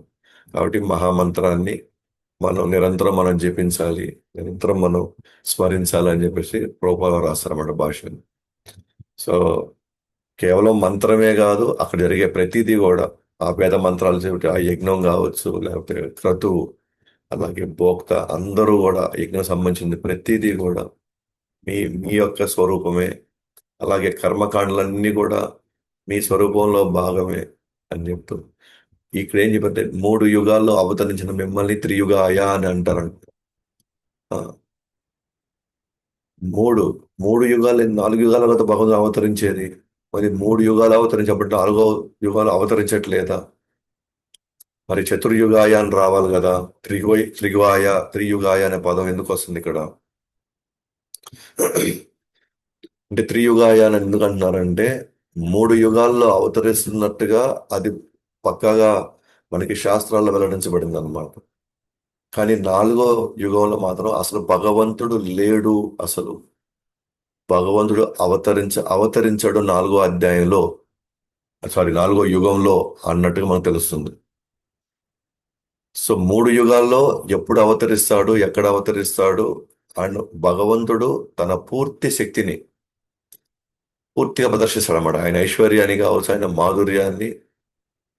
కాబట్టి మహామంత్రాన్ని నిరంతరం జపించాలి, నిరంతరం మనం స్మరించాలి అని చెప్పేసి ప్రభుపాదులు వారు రాస్తారన్నమాట భాష్యం. సో కేవలం మంత్రమే కాదు, అక్కడ జరిగే ప్రతిదీ కూడా ఆ వేద మంత్రాలు చెబితే ఆ యజ్ఞం కావచ్చు, లేకపోతే క్రతువు, అలాగే భోక్త, అందరూ కూడా యజ్ఞం సంబంధించింది ప్రతిదీ కూడా మీ మీ యొక్క స్వరూపమే. అలాగే కర్మకాండలన్నీ కూడా మీ స్వరూపంలో భాగమే అని చెప్తూ ఇక్కడ ఏం చెప్పంటే 3 యుగాల్లో అవతరించిన మిమ్మల్ని త్రియుగాయ అని అంటారంట. ఆ, మూడు మూడు యుగాలు 4 యుగాల తర్వాత భగవంతుడు అవతరించేది. మరి 3 యుగాలు అవతరించబట్టి 4వ యుగాలు అవతరించట్లేదా? మరి చతుర్యుగాయ అని రావాలి కదా. త్రిగువాయ త్రియుగాయ అనే పదం ఎందుకు వస్తుంది ఇక్కడ? అంటే త్రియుగాయ అని ఎందుకు అంటున్నారంటే 3 యుగాల్లో అవతరిస్తున్నట్టుగా అది పక్కాగా మనకి శాస్త్రాల్లో వెల్లడించబడింది అనమాట. కానీ 4వ యుగంలో మాత్రం అసలు భగవంతుడు లేడు. అసలు భగవంతుడు అవతరించడు 4వ అధ్యాయంలో, సారీ 4వ యుగంలో అన్నట్టుగా మనకు తెలుస్తుంది. సో 3 యుగాల్లో ఎప్పుడు అవతరిస్తాడు, ఎక్కడ అవతరిస్తాడు అండ్ భగవంతుడు తన పూర్తి శక్తిని పూర్తిగా ప్రదర్శిస్తాడు అన్నమాట. ఆయన ఐశ్వర్యాన్ని కావచ్చు, ఆయన మాధుర్యాన్ని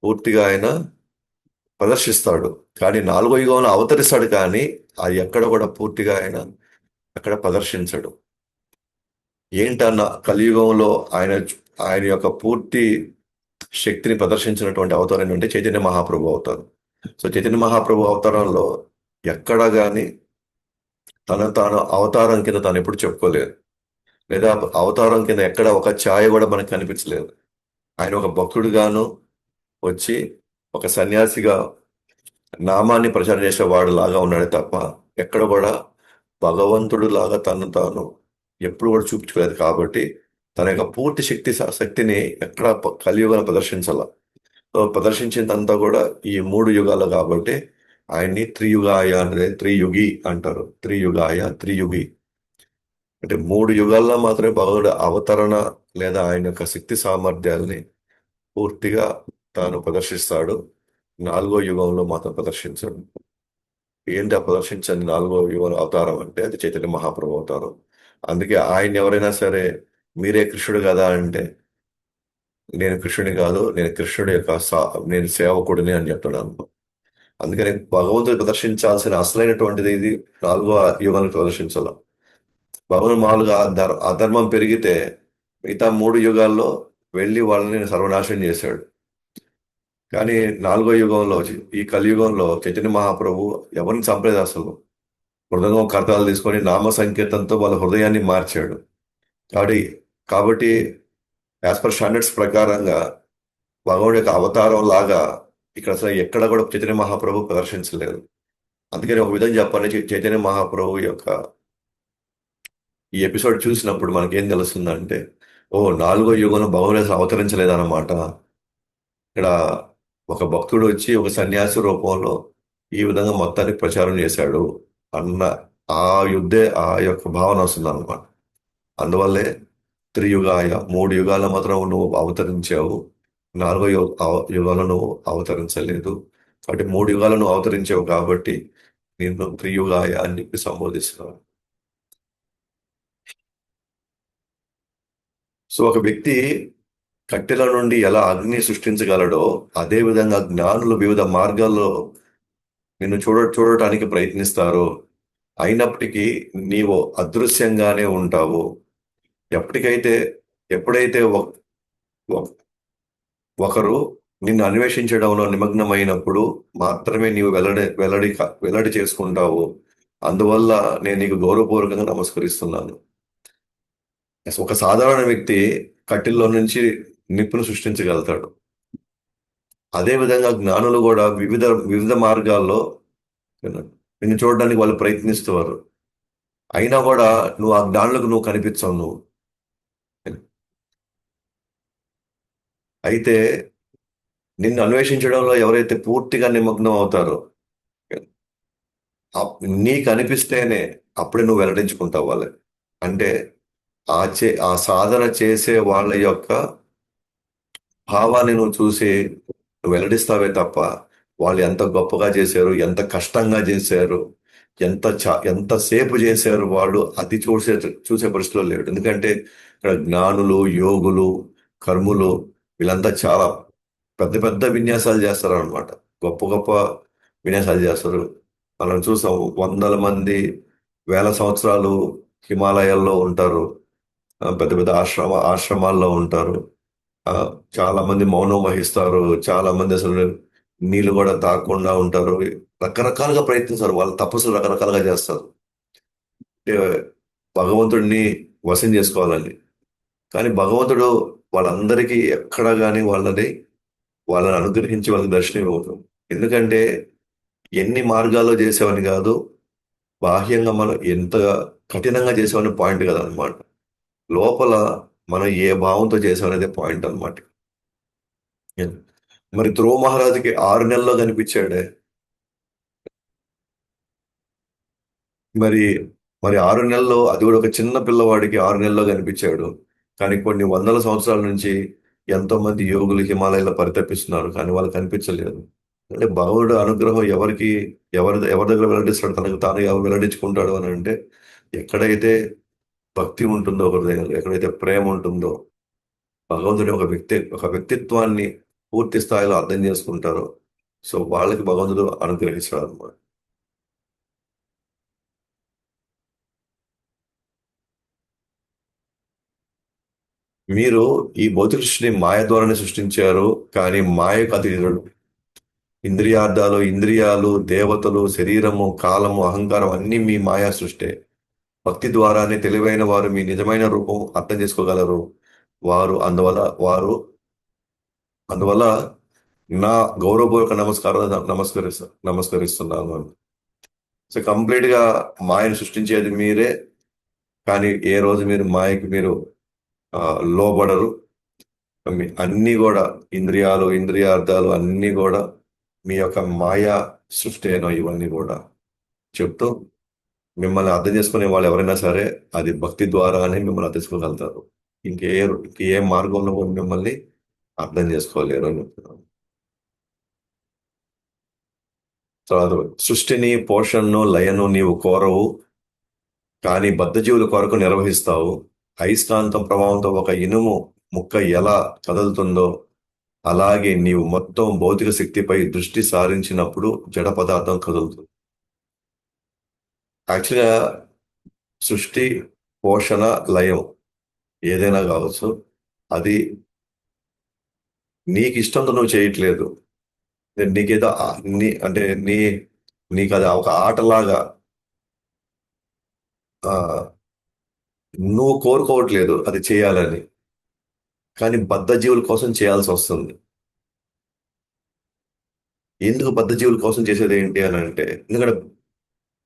పూర్తిగా ఆయన ప్రదర్శిస్తాడు. కానీ 4వ యుగంలో అవతరిస్తాడు, కానీ అది ఎక్కడ కూడా పూర్తిగా ఆయన అక్కడ ప్రదర్శించడు. ఏంటన్న కలియుగంలో ఆయన ఆయన యొక్క పూర్తి శక్తిని ప్రదర్శించినటువంటి అవతారం అంటే చైతన్య మహాప్రభు అవతారం. సో చైతన్య మహాప్రభు అవతారంలో ఎక్కడ కానీ తాను అవతారం కింద తాను ఎప్పుడు చెప్పుకోలేదు, లేదా అవతారం కింద ఎక్కడ ఒక ఛాయ కూడా మనకు కనిపించలేదు. ఆయన ఒక భక్తుడిగాను వచ్చి ఒక సన్యాసిగా నామాన్ని ప్రచారం చేసేవాడు లాగా ఉన్నాడే తప్ప ఎక్కడ కూడా భగవంతుడు లాగా తాను ఎప్పుడు కూడా చూపించుకోలేదు. కాబట్టి తన యొక్క పూర్తి శక్తిని ఎక్కడ కలియుగంలో ప్రదర్శించాల. సో ప్రదర్శించిందంతా కూడా ఈ 3 యుగాలు కాబట్టి ఆయన్ని త్రియుగాయ అంటే త్రియుగి అంటారు. త్రియుగాయ త్రియుగి అంటే 3 యుగాల్లో మాత్రమే భగవుడు అవతరణ లేదా ఆయన యొక్క శక్తి సామర్థ్యాల్ని పూర్తిగా తాను ప్రదర్శిస్తాడు. 4వ యుగంలో మాత్రం ప్రదర్శించాడు. ఏంటి ఆ ప్రదర్శించండి 4వ యుగం అవతారం అంటే అది చైతన్య మహాప్రభు అవతారం. అందుకే ఆయన ఎవరైనా సరే మీరే కృష్ణుడు కదా అంటే నేను కృష్ణుని కాదు, నేను కృష్ణుడి యొక్క నేను సేవకుడిని అని చెప్తున్నాను. అందుకని భగవంతుడు ప్రదర్శించాల్సిన అసలైనటువంటిది ఇది 4వ యుగానికి ప్రదర్శించాలి. భగవంతుడు మామూలుగా అధర్మం పెరిగితే మిగతా 3 యుగాల్లో వెళ్ళి వాళ్ళని సర్వనాశనం చేశాడు. కానీ 4వ యుగంలో ఈ కలియుగంలో చైతన్య మహాప్రభు ఎవరిని చంపలేదు. అసలు మృదంగం కర్తాలు తీసుకొని నామ సంకీర్తనతో వాళ్ళ హృదయాన్ని మార్చాడు. కాబట్టి కాబట్టి యాజ్ పర్ స్టాండర్డ్స్ ప్రకారంగా భగవానుడి యొక్క అవతారం లాగా ఇక్కడ అసలు ఎక్కడ కూడా చైతన్య మహాప్రభు ప్రదర్శించలేదు. అందుకని ఒక విధంగా చెప్పాలి, చైతన్య మహాప్రభు యొక్క ఈ ఎపిసోడ్ చూసినప్పుడు మనకేం తెలుస్తుందంటే, 4వ యుగంలో భగవానుడు అసలు అవతరించలేదన్నమాట. ఇక్కడ ఒక భక్తుడు వచ్చి ఒక సన్యాసి రూపంలో ఈ విధంగా మొత్తానికి ప్రచారం చేశాడు అన్న ఆ యొక్క భావన వస్తుంది అనమాట. అందువల్లే త్రియుగాయ 3 యుగాల మాత్రం నువ్వు అవతరించావు, 4వ యుగంలో నువ్వు అవతరించలేదు. కాబట్టి 3 యుగాలను అవతరించావు కాబట్టి నిన్ను త్రియుగాయ అని చెప్పి సంబోధిస్తున్నావు. సో ఒక వ్యక్తి కట్టెల నుండి ఎలా అగ్ని సృష్టించగలడో అదే విధంగా జ్ఞానులు వివిధ మార్గాల్లో నిన్ను చూడటానికి ప్రయత్నిస్తారు. అయినప్పటికీ నీవు అదృశ్యంగానే ఉంటావు. ఎప్పటికైతే ఎప్పుడైతే ఒ- ఒకరు నిన్ను అన్వేషించడంలో నిమగ్నమైనప్పుడు మాత్రమే నీవు వెల్లడి చేసుకుంటావు. అందువల్ల నేను నీకు గౌరవపూర్వకంగా నమస్కరిస్తున్నాను. ఒక సాధారణ వ్యక్తి కట్టెల్లో నుంచి నిప్పును సృష్టించగలుగుతాడు. అదే విధంగా జ్ఞానులు కూడా వివిధ వివిధ మార్గాల్లో నిన్ను చూడడానికి వాళ్ళు ప్రయత్నిస్తారు. అయినా కూడా నువ్వు ఆ జ్ఞానులకు నువ్వు కనిపించవు నువ్వు. అయితే నిన్ను అన్వేషించడంలో ఎవరైతే పూర్తిగా నిమగ్నం అవుతారో నీకు అనిపిస్తేనే అప్పుడే నువ్వు వెల్లడించుకుంటావు వాళ్ళని. అంటే ఆ సాధన చేసే వాళ్ళ యొక్క భావాన్ని నువ్వు చూసి నువ్వు వెల్లడిస్తావే తప్ప వాళ్ళు ఎంత గొప్పగా చేశారు, ఎంత కష్టంగా చేశారు, ఎంతసేపు చేశారు వాళ్ళు అది చూసే పరిస్థితిలో లేడు. ఎందుకంటే ఇక్కడ జ్ఞానులు, యోగులు, కర్ములు వీళ్ళంతా చాలా పెద్ద పెద్ద విన్యాసాలు చేస్తారు అనమాట. గొప్ప గొప్ప విన్యాసాలు చేస్తారు. మనం చూసాం, వందల మంది వేల సంవత్సరాలు హిమాలయాల్లో ఉంటారు. పెద్ద పెద్ద ఆశ్రమాల్లో ఉంటారు. ఆ, చాలా మంది మౌనం వహిస్తారు. చాలా మంది అసలు నీళ్ళు కూడా తాగకుండా ఉంటారు. రకరకాలుగా ప్రయత్నిస్తారు. వాళ్ళ తపస్సులు రకరకాలుగా చేస్తారు. అంటే భగవంతుడిని వశం చేసుకోవాలని. కానీ భగవంతుడు వాళ్ళందరికీ ఎక్కడ కానీ వాళ్ళని అనుగ్రహించి వాళ్ళకి దర్శనం ఇవ్వదు. ఎందుకంటే ఎన్ని మార్గాల్లో చేసేవని కాదు, బాహ్యంగా మనం ఎంత కఠినంగా చేసామని పాయింట్ కదా అనమాట. లోపల మనం ఏ భావంతో చేసామనేదే పాయింట్ అనమాట. మరి ధ్రువ మహారాజుకి 6 నెలల్లో కనిపించాడే. మరి మరి 6 నెలల్లో అది కూడా ఒక చిన్న పిల్లవాడికి 6 నెలల్లో కనిపించాడు. కానీ కొన్ని వందల సంవత్సరాల నుంచి ఎంతో మంది యోగులు హిమాలయాల్లో పరితపిస్తున్నారు, కానీ వాళ్ళు కనిపించలేదు. అంటే భగవుడు అనుగ్రహం ఎవరి దగ్గర వెల్లడిస్తాడు, తనకు తాను ఎవరు వెల్లడించుకుంటాడు అని అంటే ఎక్కడైతే భక్తి ఉంటుందో ఒకరి దగ్గర, ఎక్కడైతే ప్రేమ ఉంటుందో, భగవంతుడి ఒక వ్యక్తిత్వాన్ని పూర్తి స్థాయిలో అర్థం చేసుకుంటారో, సో వాళ్ళకి భగవంతుడు అనుగ్రహిస్తాడు అనమాట. మీరు ఈ భౌతిక సృష్టిని మాయ ద్వారానే సృష్టించారు, కానీ మాయకు అతీతుడు. ఇంద్రియాలు, దేవతలు, శరీరము, కాలము, అహంకారం అన్నీ మీ మాయా సృష్టే. భక్తి ద్వారానే తెలివైన వారు మీ నిజమైన రూపం అర్థం చేసుకోగలరు. వారు అందువల్ల నా గౌరవపూర్వక నమస్కారాలు నమస్కరిస్తున్నాను. సో కంప్లీట్ గా మాయను సృష్టించేది మీరే. కానీ ఏ రోజు మీరు మాయకి ఆ, లోబడరు. అన్నీ కూడా ఇంద్రియార్థాలు అన్నీ కూడా మీ యొక్క మాయా సృష్టి అయిన ఇవన్నీ కూడా చెప్తూ, మిమ్మల్ని అర్థం చేసుకునే వాళ్ళు ఎవరైనా సరే అది భక్తి ద్వారానే మిమ్మల్ని అర్థం చేసుకోగలుగుతారు. ఇంకే మార్గంలో కూడా మిమ్మల్ని అర్థం చేసుకోలేరు అని చెప్తున్నాను. తర్వాత, సృష్టిని, పోషణను, లయను నీవు కోరవు, కానీ బద్ధజీవుల కొరకు నిర్వహిస్తావు. అయస్కాంతం ప్రభావంతో ఒక ఇనుము ముక్క ఎలా కదులుతుందో అలాగే నీవు మొత్తం భౌతిక శక్తిపై దృష్టి సారించినప్పుడు జడ పదార్థం కదులుతుంది. యాక్చువల్గా సృష్టి, పోషణ, లయం ఏదైనా కావచ్చు, అది నీకు ఇష్టంతో నువ్వు చేయట్లేదు. నీకేదో అంటే నీకు అది ఒక ఆటలాగా ఆ, నువ్వు కోరుకోవట్లేదు అది చేయాలని, కానీ బద్ధజీవుల కోసం చేయాల్సి వస్తుంది. ఎందుకు బద్ధజీవుల కోసం చేసేది ఏంటి అని అంటే, ఎందుకంటే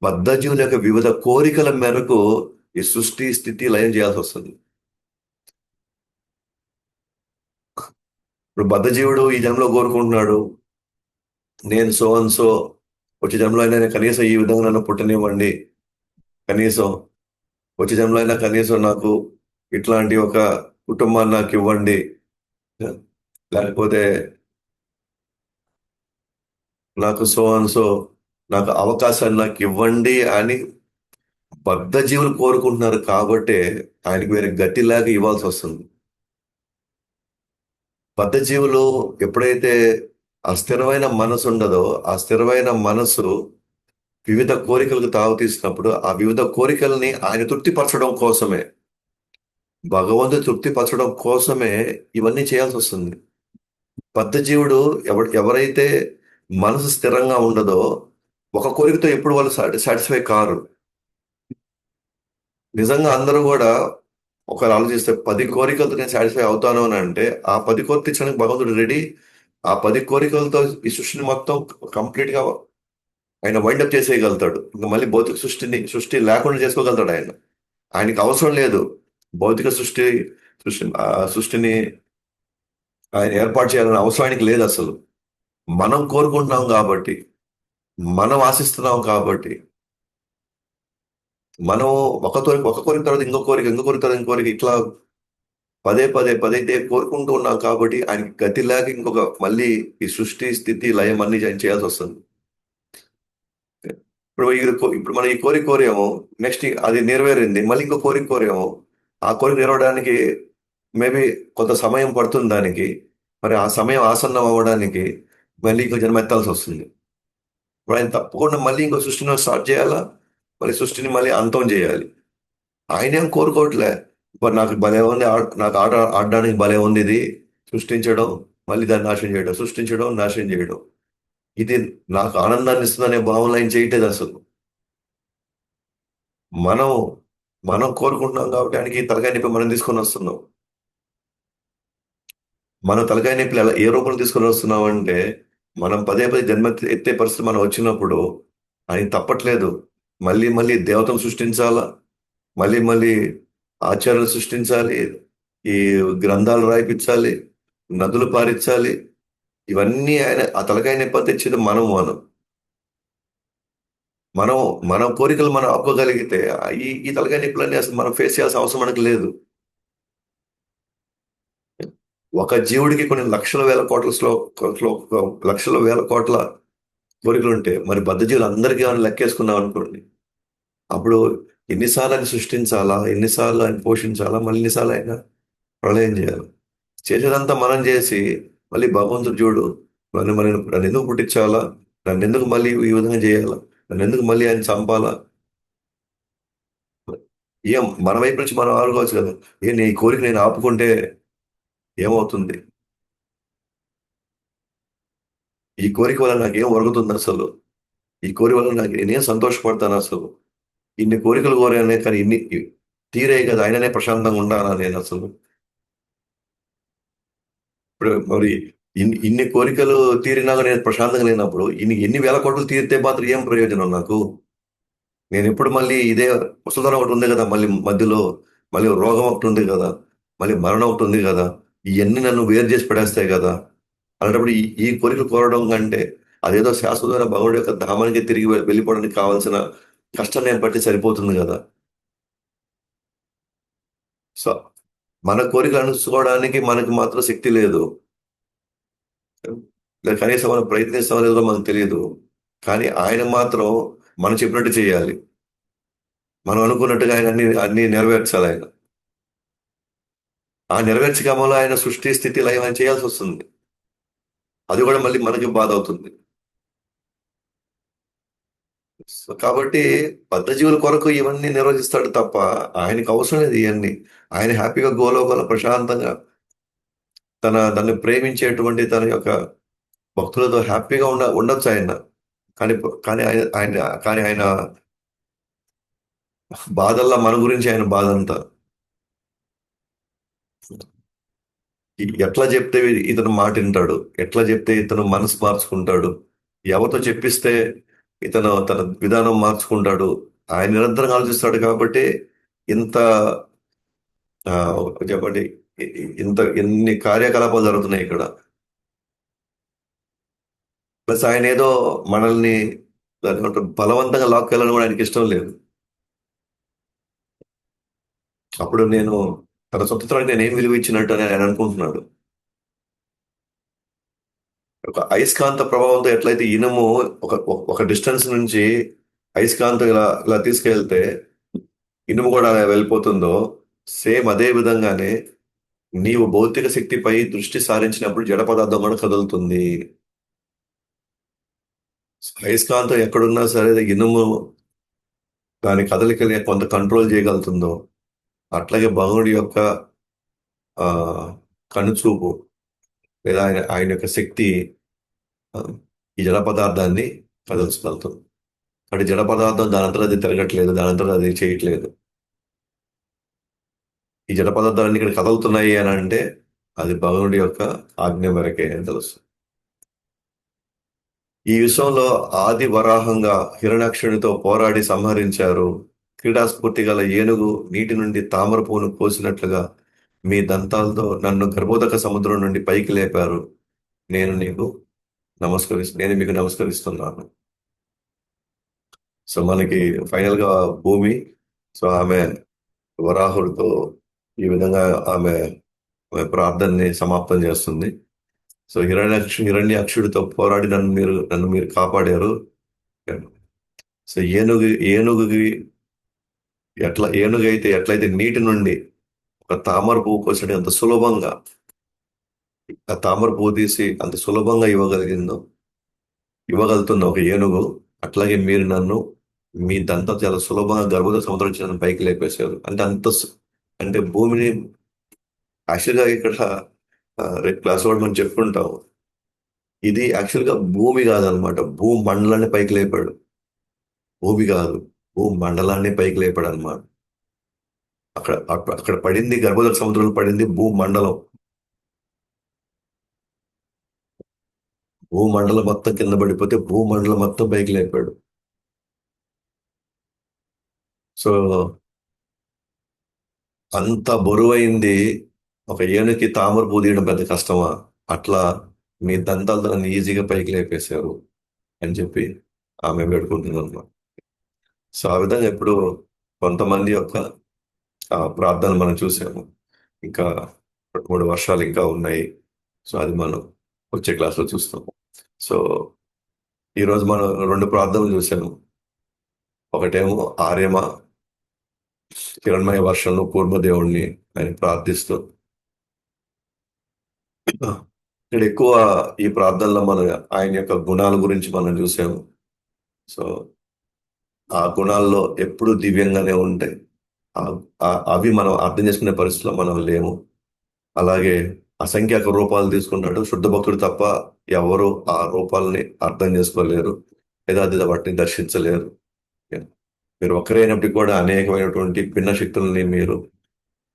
బద్ధజీవుల యొక్క వివిధ కోరికల మేరకు ఈ సృష్టి, స్థితి, లయం చేయాల్సి వస్తుంది. ఇప్పుడు బద్ధజీవుడు ఈ జన్మలో కోరుకుంటున్నాడు, నేను సో అండ్ సో వచ్చే జన్మలో అయినా నేను కనీసం ఈ విధంగా నన్ను పుట్టనివ్వండి, కనీసం వచ్చే జన్మలో అయినా కనీసం నాకు ఇట్లాంటి ఒక కుటుంబాన్ని నాకు ఇవ్వండి, లేకపోతే నాకు సో అండ్ సో నాకు అవకాశాన్ని నాకు ఇవ్వండి అని బద్ధజీవులు కోరుకుంటున్నారు. కాబట్టే ఆయనకి వేరే గతిలాగా ఇవ్వాల్సి వస్తుంది. బద్ధజీవులు ఎప్పుడైతే ఆ స్థిరమైన మనసు ఉండదో, ఆ స్థిరమైన మనసు వివిధ కోరికలకు తావుతీసినప్పుడు ఆ వివిధ కోరికల్ని ఆయన తృప్తిపరచడం కోసమే, భగవంతుడు తృప్తిపరచడం కోసమే ఇవన్నీ చేయాల్సి వస్తుంది. బద్ధజీవుడు ఎవరైతే మనసు స్థిరంగా ఉండదో ఒక కోరికతో ఎప్పుడు వాళ్ళు సాటిస్ఫై కారు. నిజంగా అందరూ కూడా ఒకవేళ ఆలోచిస్తే 10 కోరికలతో నేను సాటిస్ఫై అవుతాను అని అంటే ఆ 10 కోరికలు తీర్చడానికి భగవంతుడు రెడీ. ఆ 10 కోరికలతో ఈ సృష్టిని మొత్తం కంప్లీట్ గా ఆయన వైండప్ చేసేయగలుగుతాడు. ఇంకా మళ్ళీ భౌతిక సృష్టి లేకుండా చేసుకోగలుగుతాడు ఆయన. ఆయనకి అవసరం లేదు భౌతిక సృష్టి సృష్టిని ఆయన ఏర్పాటు చేయాలని అవసరం ఆయనకి లేదు అసలు. మనం కోరుకుంటున్నాం కాబట్టి, మనం ఆశిస్తున్నాం కాబట్టి, మనం ఒక కోరిక తర్వాత ఇంకో కోరిక తర్వాత ఇంకో కోరిక ఇట్లా పదే కోరుకుంటూ ఉన్నాం కాబట్టి ఆయనకి గతి లేక మళ్ళీ ఈ సృష్టి స్థితి లయం అన్ని ఆయన చేయాల్సి వస్తుంది. ఇప్పుడు మనం ఈ కోరిక కోరేమో, నెక్స్ట్ అది నెరవేరింది, మళ్ళీ ఇంకో కోరిక కోరేమో, ఆ కోరిక నెరవడానికి మేబీ కొంత సమయం పడుతుంది దానికి. మరి ఆ సమయం ఆసన్నం అవ్వడానికి మళ్ళీ ఇంకో జన్మ ఎత్తాల్సి వస్తుంది. ఇప్పుడు ఆయన తప్పకుండా మళ్ళీ ఇంకో సృష్టిని స్టార్ట్ చేయాలా, మళ్ళీ సృష్టిని మళ్ళీ అంతం చేయాలి. ఆయనేం కోరుకోవట్లే. మరి నాకు భలే ఉంది నాకు ఆట ఆడడానికి భలే ఉంది ఇది సృష్టించడం, మళ్ళీ దాన్ని నాశనం చేయడం, సృష్టించడం, నాశనం చేయడం. ఇది నాకు ఆనందాన్ని ఇస్తుందనే భావనలో ఆయన చేయట్లేదు అసలు. మనం మనం కోరుకుంటున్నాం కాబట్టి ఆయనకి ఈ తలకాయ నొప్పి మనం తీసుకొని వస్తున్నాం. మనం తలకాయ నొప్పులు ఏ రూపంలో తీసుకొని వస్తున్నాం అంటే మనం పదే జన్మ ఎత్తే పరిస్థితి మనం వచ్చినప్పుడు ఆయన తప్పట్లేదు. మళ్ళీ మళ్ళీ దేవతను సృష్టించాలా, మళ్ళీ ఆచార్యులు సృష్టించాలి, ఈ గ్రంథాలు రాయిపించాలి, నదులు పారించాలి. ఇవన్నీ ఆయన ఆ తలకాయ నొప్పి తెచ్చేది మనం మనం మన కోరికలు మనం ఆపుకోగలిగితే ఈ తలకాయ నొప్పులన్నీ అసలు మనం ఫేస్ చేయాల్సిన అవసరం మనకు లేదు. ఒక జీవుడికి కొన్ని లక్షల వేల కోట్ల లక్షల వేల కోట్ల కోరికలు ఉంటే మరి బద్ధజీవులు అందరికీ ఏమైనా లెక్కేసుకున్నాం అనుకోండి, అప్పుడు ఎన్నిసార్లు ఆయన సృష్టించాలా, ఎన్నిసార్లు ఆయన పోషించాలా, మళ్ళీ ఎన్నిసార్లు ఆయన ప్రళయం చేయాలి. చేసేదంతా మనం చేసి మళ్ళీ భగవంతుడు చూడు, నన్ను ఎందుకు పుట్టించాలా, నన్ను ఎందుకు మళ్ళీ ఈ విధంగా చేయాలా, నన్ను ఎందుకు మళ్ళీ ఆయన చంపాలా. ఏం మన వైపు నుంచి మనం ఆడుకోవచ్చు కదా. నీ కోరిక నేను ఆపుకుంటే ఏమవుతుంది, ఈ కోరిక వల్ల నాకు ఏం ఒరుగుతుంది అసలు, ఈ కోరిక వల్ల నేనేం సంతోషపడతాను అసలు, ఇన్ని కోరికలు కోరానే కానీ ఇన్ని తీరే కదా ఆయననే ప్రశాంతంగా ఉండాలా నేను అసలు. ఇప్పుడు మరి ఇన్ని కోరికలు తీరినాక నేను ప్రశాంతంగా లేనప్పుడు ఎన్ని వేల కోట్లు తీరితే మాత్రం ఏం ప్రయోజనం నాకు. నేను ఎప్పుడు మళ్ళీ ఇదే ముసలితనం ఒకటి ఉంది కదా, మళ్ళీ మధ్యలో మళ్ళీ రోగం ఒకటి ఉంది కదా, మళ్ళీ మరణం ఒకటి ఉంది కదా, ఇవన్నీ నన్ను వేరు చేసి పడేస్తాయి కదా. అలాంటప్పుడు ఈ కోరికలు కోరడం కంటే అదేదో శాశ్వతమైన భగవుడి యొక్క ధామానికి తిరిగి వెళ్ళిపోవడానికి కావాల్సిన కష్టం నేను బట్టి సరిపోతుంది కదా. సో మన కోరికలు అణుచుకోవడానికి మనకి మాత్రం శక్తి లేదు. లేదా కనీసం మనం ప్రయత్నిస్తామో లేదో మనకు తెలియదు. కానీ ఆయన మాత్రం మనం చెప్పినట్టు చేయాలి, మనం అనుకున్నట్టుగా ఆయన అన్ని నెరవేర్చాలి ఆయన. ఆ నెరవేర్చే క్రమంలో ఆయన సృష్టి స్థితి లయం ఆయన చేయాల్సి వస్తుంది. అది కూడా మళ్ళీ మనకి బాధ అవుతుంది. సో కాబట్టి బద్ధజీవుల కొరకు ఇవన్నీ నిర్వహిస్తాడు తప్ప ఆయనకు అవసరం లేదు ఇవన్నీ. ఆయన హ్యాపీగా గోలోగోల ప్రశాంతంగా దాన్ని ప్రేమించేటువంటి తన యొక్క భక్తులతో హ్యాపీగా ఉండొచ్చు ఆయన. కానీ కానీ ఆయన ఆయన కానీ ఆయన బాధల్లా మన గురించి ఆయన బాధ అంతా. ఎట్లా చెప్తే ఇతను మాట వింటాడు, ఎట్లా చెప్తే ఇతను మనసు మార్చుకుంటాడు, ఎవరితో చెప్పిస్తే ఇతను తన విధానం మార్చుకుంటాడు. ఆయన నిరంతరంగా ఆలోచిస్తాడు కాబట్టి ఇంత ఆ, చెప్పండి, ఎన్ని కార్యకలాపాలు జరుగుతున్నాయి ఇక్కడ. ప్లస్ ఆయన ఏదో మనల్ని దాని ఏమంటారు, బలవంతంగా లాక్కెళ్ళడం కూడా ఆయనకి ఇష్టం లేదు. అప్పుడు నేను తన సొంతతనానికి నేను ఏం విలువ ఇచ్చినట్టు అని ఆయన అనుకుంటున్నాడు. ఒక అయస్కాంత ప్రభావంతో ఎట్లయితే ఇనుము ఒక ఒక డిస్టెన్స్ నుంచి అయస్కాంతం ఇలా తీసుకెళ్తే ఇనుము కూడా అలా వెళ్ళిపోతుందో, సేమ్ అదే విధంగానే నీవు భౌతిక శక్తిపై దృష్టి సారించినప్పుడు జడ పదార్థం కూడా కదులుతుంది. అయస్కాంతం ఎక్కడున్నా సరే ఇనుము దాని కదలికని కొంత కంట్రోల్ చేయగలుగుతుందో అట్లాగే భగవుడి యొక్క ఆ కనుచూపు లేదా ఆయన యొక్క శక్తి ఆ, ఈ జడ పదార్థాన్ని కదల్చగలుగుతుంది. అంటే జడ పదార్థం దానంతరం అది తిరగట్లేదు, దానంతరం అది చేయట్లేదు. ఈ జడ పదార్థాలన్నీ ఇక్కడ కదులుతున్నాయి అని అంటే అది భగవుడి యొక్క ఆజ్ఞ మేరకే అని తెలుసు. ఈ విషయంలో ఆది వరాహంగా హిరణ్యాక్షునితో పోరాడి సంహరించారు. క్రీడాస్ఫూర్తి గల ఏనుగు నీటి నుండి తామర పువ్వును కోసినట్లుగా మీ దంతాలతో నన్ను గర్భోదక సముద్రం నుండి పైకి లేపారు. నేను నీకు నేను మీకు నమస్కరిస్తున్నాను. సో మనకి ఫైనల్ గా భూమి, సో ఆమె వరాహుడితో ఈ విధంగా ఆమె ఆమె ప్రార్థనని సమాప్తం చేస్తుంది. సో హిరణ్యాక్షుడితో పోరాడి నన్ను మీరు కాపాడారు. సో ఏనుగుకి ఏనుగైతే ఎట్లయితే నీటి నుండి ఒక తామర పువ్వు కోసడం అంత సులభంగా ఆ తామర పువ్వు తీసి అంత సులభంగా ఇవ్వగలుగుతున్న ఒక ఏనుగు, అట్లాగే మీరు నన్ను మీ దంతా చాలా సులభంగా గర్భత సముద్రం నుంచి నన్ను పైకి లేపేశారు. అంటే అంటే భూమిని యాక్చువల్గా ఇక్కడ రేపు క్లాస్ వాడు మనం చెప్పుకుంటాం. ఇది యాక్చువల్గా భూమి కాదనమాట, భూమండలాన్ని పైకి లేపాడు. భూమి కాదు, భూమండలాన్ని పైకి లేపాడు అనమాట. అక్కడ పడింది, గర్భోదక సముద్రంలో పడింది భూమండలం. భూమండలం మొత్తం కింద పడిపోతే భూమండలం మొత్తం పైకి లేపాడు. సో అంత బరువైంది ఒక ఏనుకి తామర పువ్వు తీయడం పెద్ద కష్టమా? అట్లా మీ దంతాలతో నన్ను ఈజీగా పైకి లేపేశారు అని చెప్పి ఆమె వేడుకుంటుంది అన్నమాట. సో ఆ విధంగా ఇప్పుడు కొంతమంది యొక్క ప్రార్థనలు మనం చూసాము. ఇంకా 2-3 వర్షాలు ఇంకా ఉన్నాయి. సో అది మనం వచ్చే క్లాస్లో చూస్తాం. సో ఈరోజు మనం 2 ప్రార్థనలు చూసాము. ఒకటేమో ఆర్యమ హిరణ్మయ వర్షంలో కూర్మదేవుణ్ణి ఆయన ప్రార్థిస్తూ, ఇక్కడ ఎక్కువ ఈ ప్రార్థనలో మనం ఆయన యొక్క గుణాల గురించి మనం చూసాము. సో ఆ గుణాల్లో ఎప్పుడు దివ్యంగానే ఉంటాయి. అవి మనం అర్థం చేసుకునే పరిస్థితిలో మనం లేము. అలాగే అసంఖ్యాక రూపాలు తీసుకున్నాడు శుద్ధ భక్తుడు తప్ప ఎవరు ఆ రూపాలని అర్థం చేసుకోలేరు లేదా అది వాటిని దర్శించలేరు. మీరు ఒక్కరైనప్పటికీ కూడా అనేకమైనటువంటి భిన్న శక్తుల్ని మీరు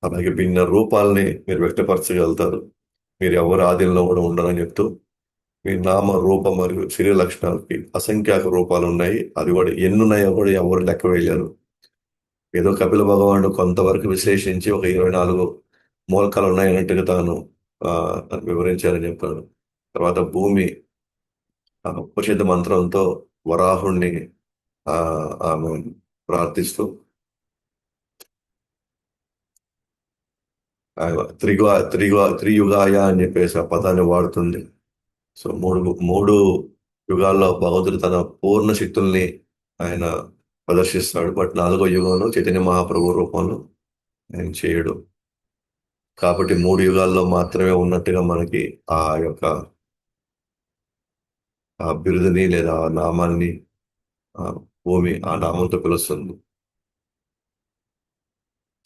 అలాగే భిన్న రూపాలని మీరు వ్యక్తపరచగలుగుతారు. మీరు ఎవరు ఆధీనంలో కూడా ఉండరని చెప్తూ, మీ నామ రూప మరియు శరీర లక్షణాలకి అసంఖ్యాక రూపాలు ఉన్నాయి. అది కూడా ఎన్నున్నాయో కూడా ఎవరు లెక్క వేయలేరు. ఏదో కపిల భగవానుడు కొంతవరకు విశ్లేషించి ఒక 24 మూలకాలు ఉన్నాయన్నట్టుగా తాను ఆ, వివరించారని చెప్పాడు. తర్వాత భూమి ఉపనిషత్ మంత్రంతో వరాహుణ్ణి ఆ, ఆమె ప్రార్థిస్తూ త్రియుగాయ అని చెప్పేసి ఆ పదాన్ని వాడుతుంది. సో మూడు మూడు యుగాల్లో భగవంతుడు తన పూర్ణ శక్తుల్ని ఆయన ప్రదర్శిస్తాడు. బట్ 4వ యుగంలో చైతన్య మహాప్రభు రూపంలో ఆయన చేయడు. కాబట్టి 3 యుగాల్లో మాత్రమే ఉన్నట్టుగా మనకి ఆ యొక్క ఆ బిరుదుని లేదా ఆ నామాన్ని ఆ భూమి ఆ నామంతో పిలుస్తుంది.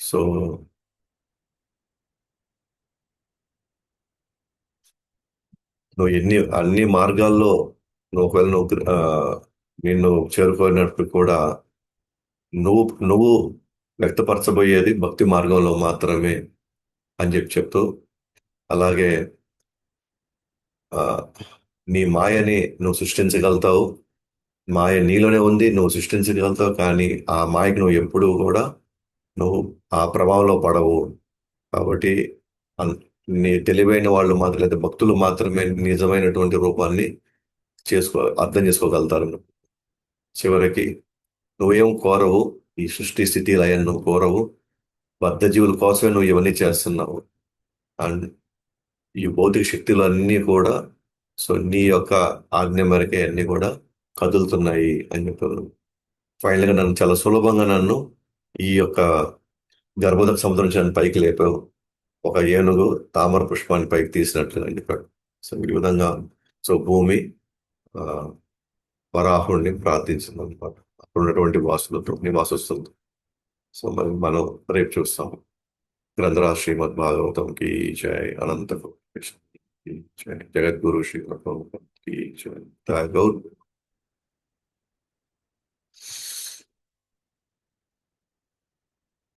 సో నువ్వు అన్ని మార్గాల్లో ఒకవేళ నిన్ను చేరుకోనప్పుడు కూడా నువ్వు వ్యక్తపరచబోయేది భక్తి మార్గంలో మాత్రమే అని చెప్తూ, అలాగే ఆ, నీ మాయని నువ్వు సృష్టించగలుగుతావు. మాయ నీలోనే ఉంది, నువ్వు సృష్టించగలుగుతావు. కానీ ఆ మాయకి నువ్వు ఎప్పుడూ కూడా నువ్వు ఆ ప్రభావంలో పడవు. కాబట్టి అన్- నీ తెలివైన వాళ్ళు మాత్రం లేదా భక్తులు మాత్రమే నిజమైనటువంటి రూపాన్ని అర్థం చేసుకోగలుగుతారు. చివరికి నువ్వేం కోరవు, ఈ సృష్టి స్థితి లయం నువ్వు కోరవు. బద్ధ జీవుల కోసమే నువ్వు ఇవన్నీ చేస్తున్నావు. అండ్ ఈ భౌతిక శక్తులు అన్నీ కూడా సో నీ యొక్క ఆజ్ఞ మేరకే అన్నీ కూడా కదులుతున్నాయి అని చెప్పారు. ఫైనల్గా చాలా సులభంగా నన్ను ఈ యొక్క గర్భోదక సముద్రం నుంచి నన్ను పైకి లేపావు, ఒక ఏనుగు తామర పుష్పాన్ని పైకి తీసినట్లుగా అని చెప్పాడు. సో ఈ విధంగా సో భూమి వరాహుడిని ప్రార్థించింది అనమాట అక్కడ ఉన్నటువంటి వాసులతో నివాసస్తులతో. సో మరి మనం రేపు చూస్తాం. గ్రంథరాజ్ శ్రీమద్ భాగవతం की जय अनंत कृष्ण की जय जगत गुरु श्री कृष्ण की जय। गौर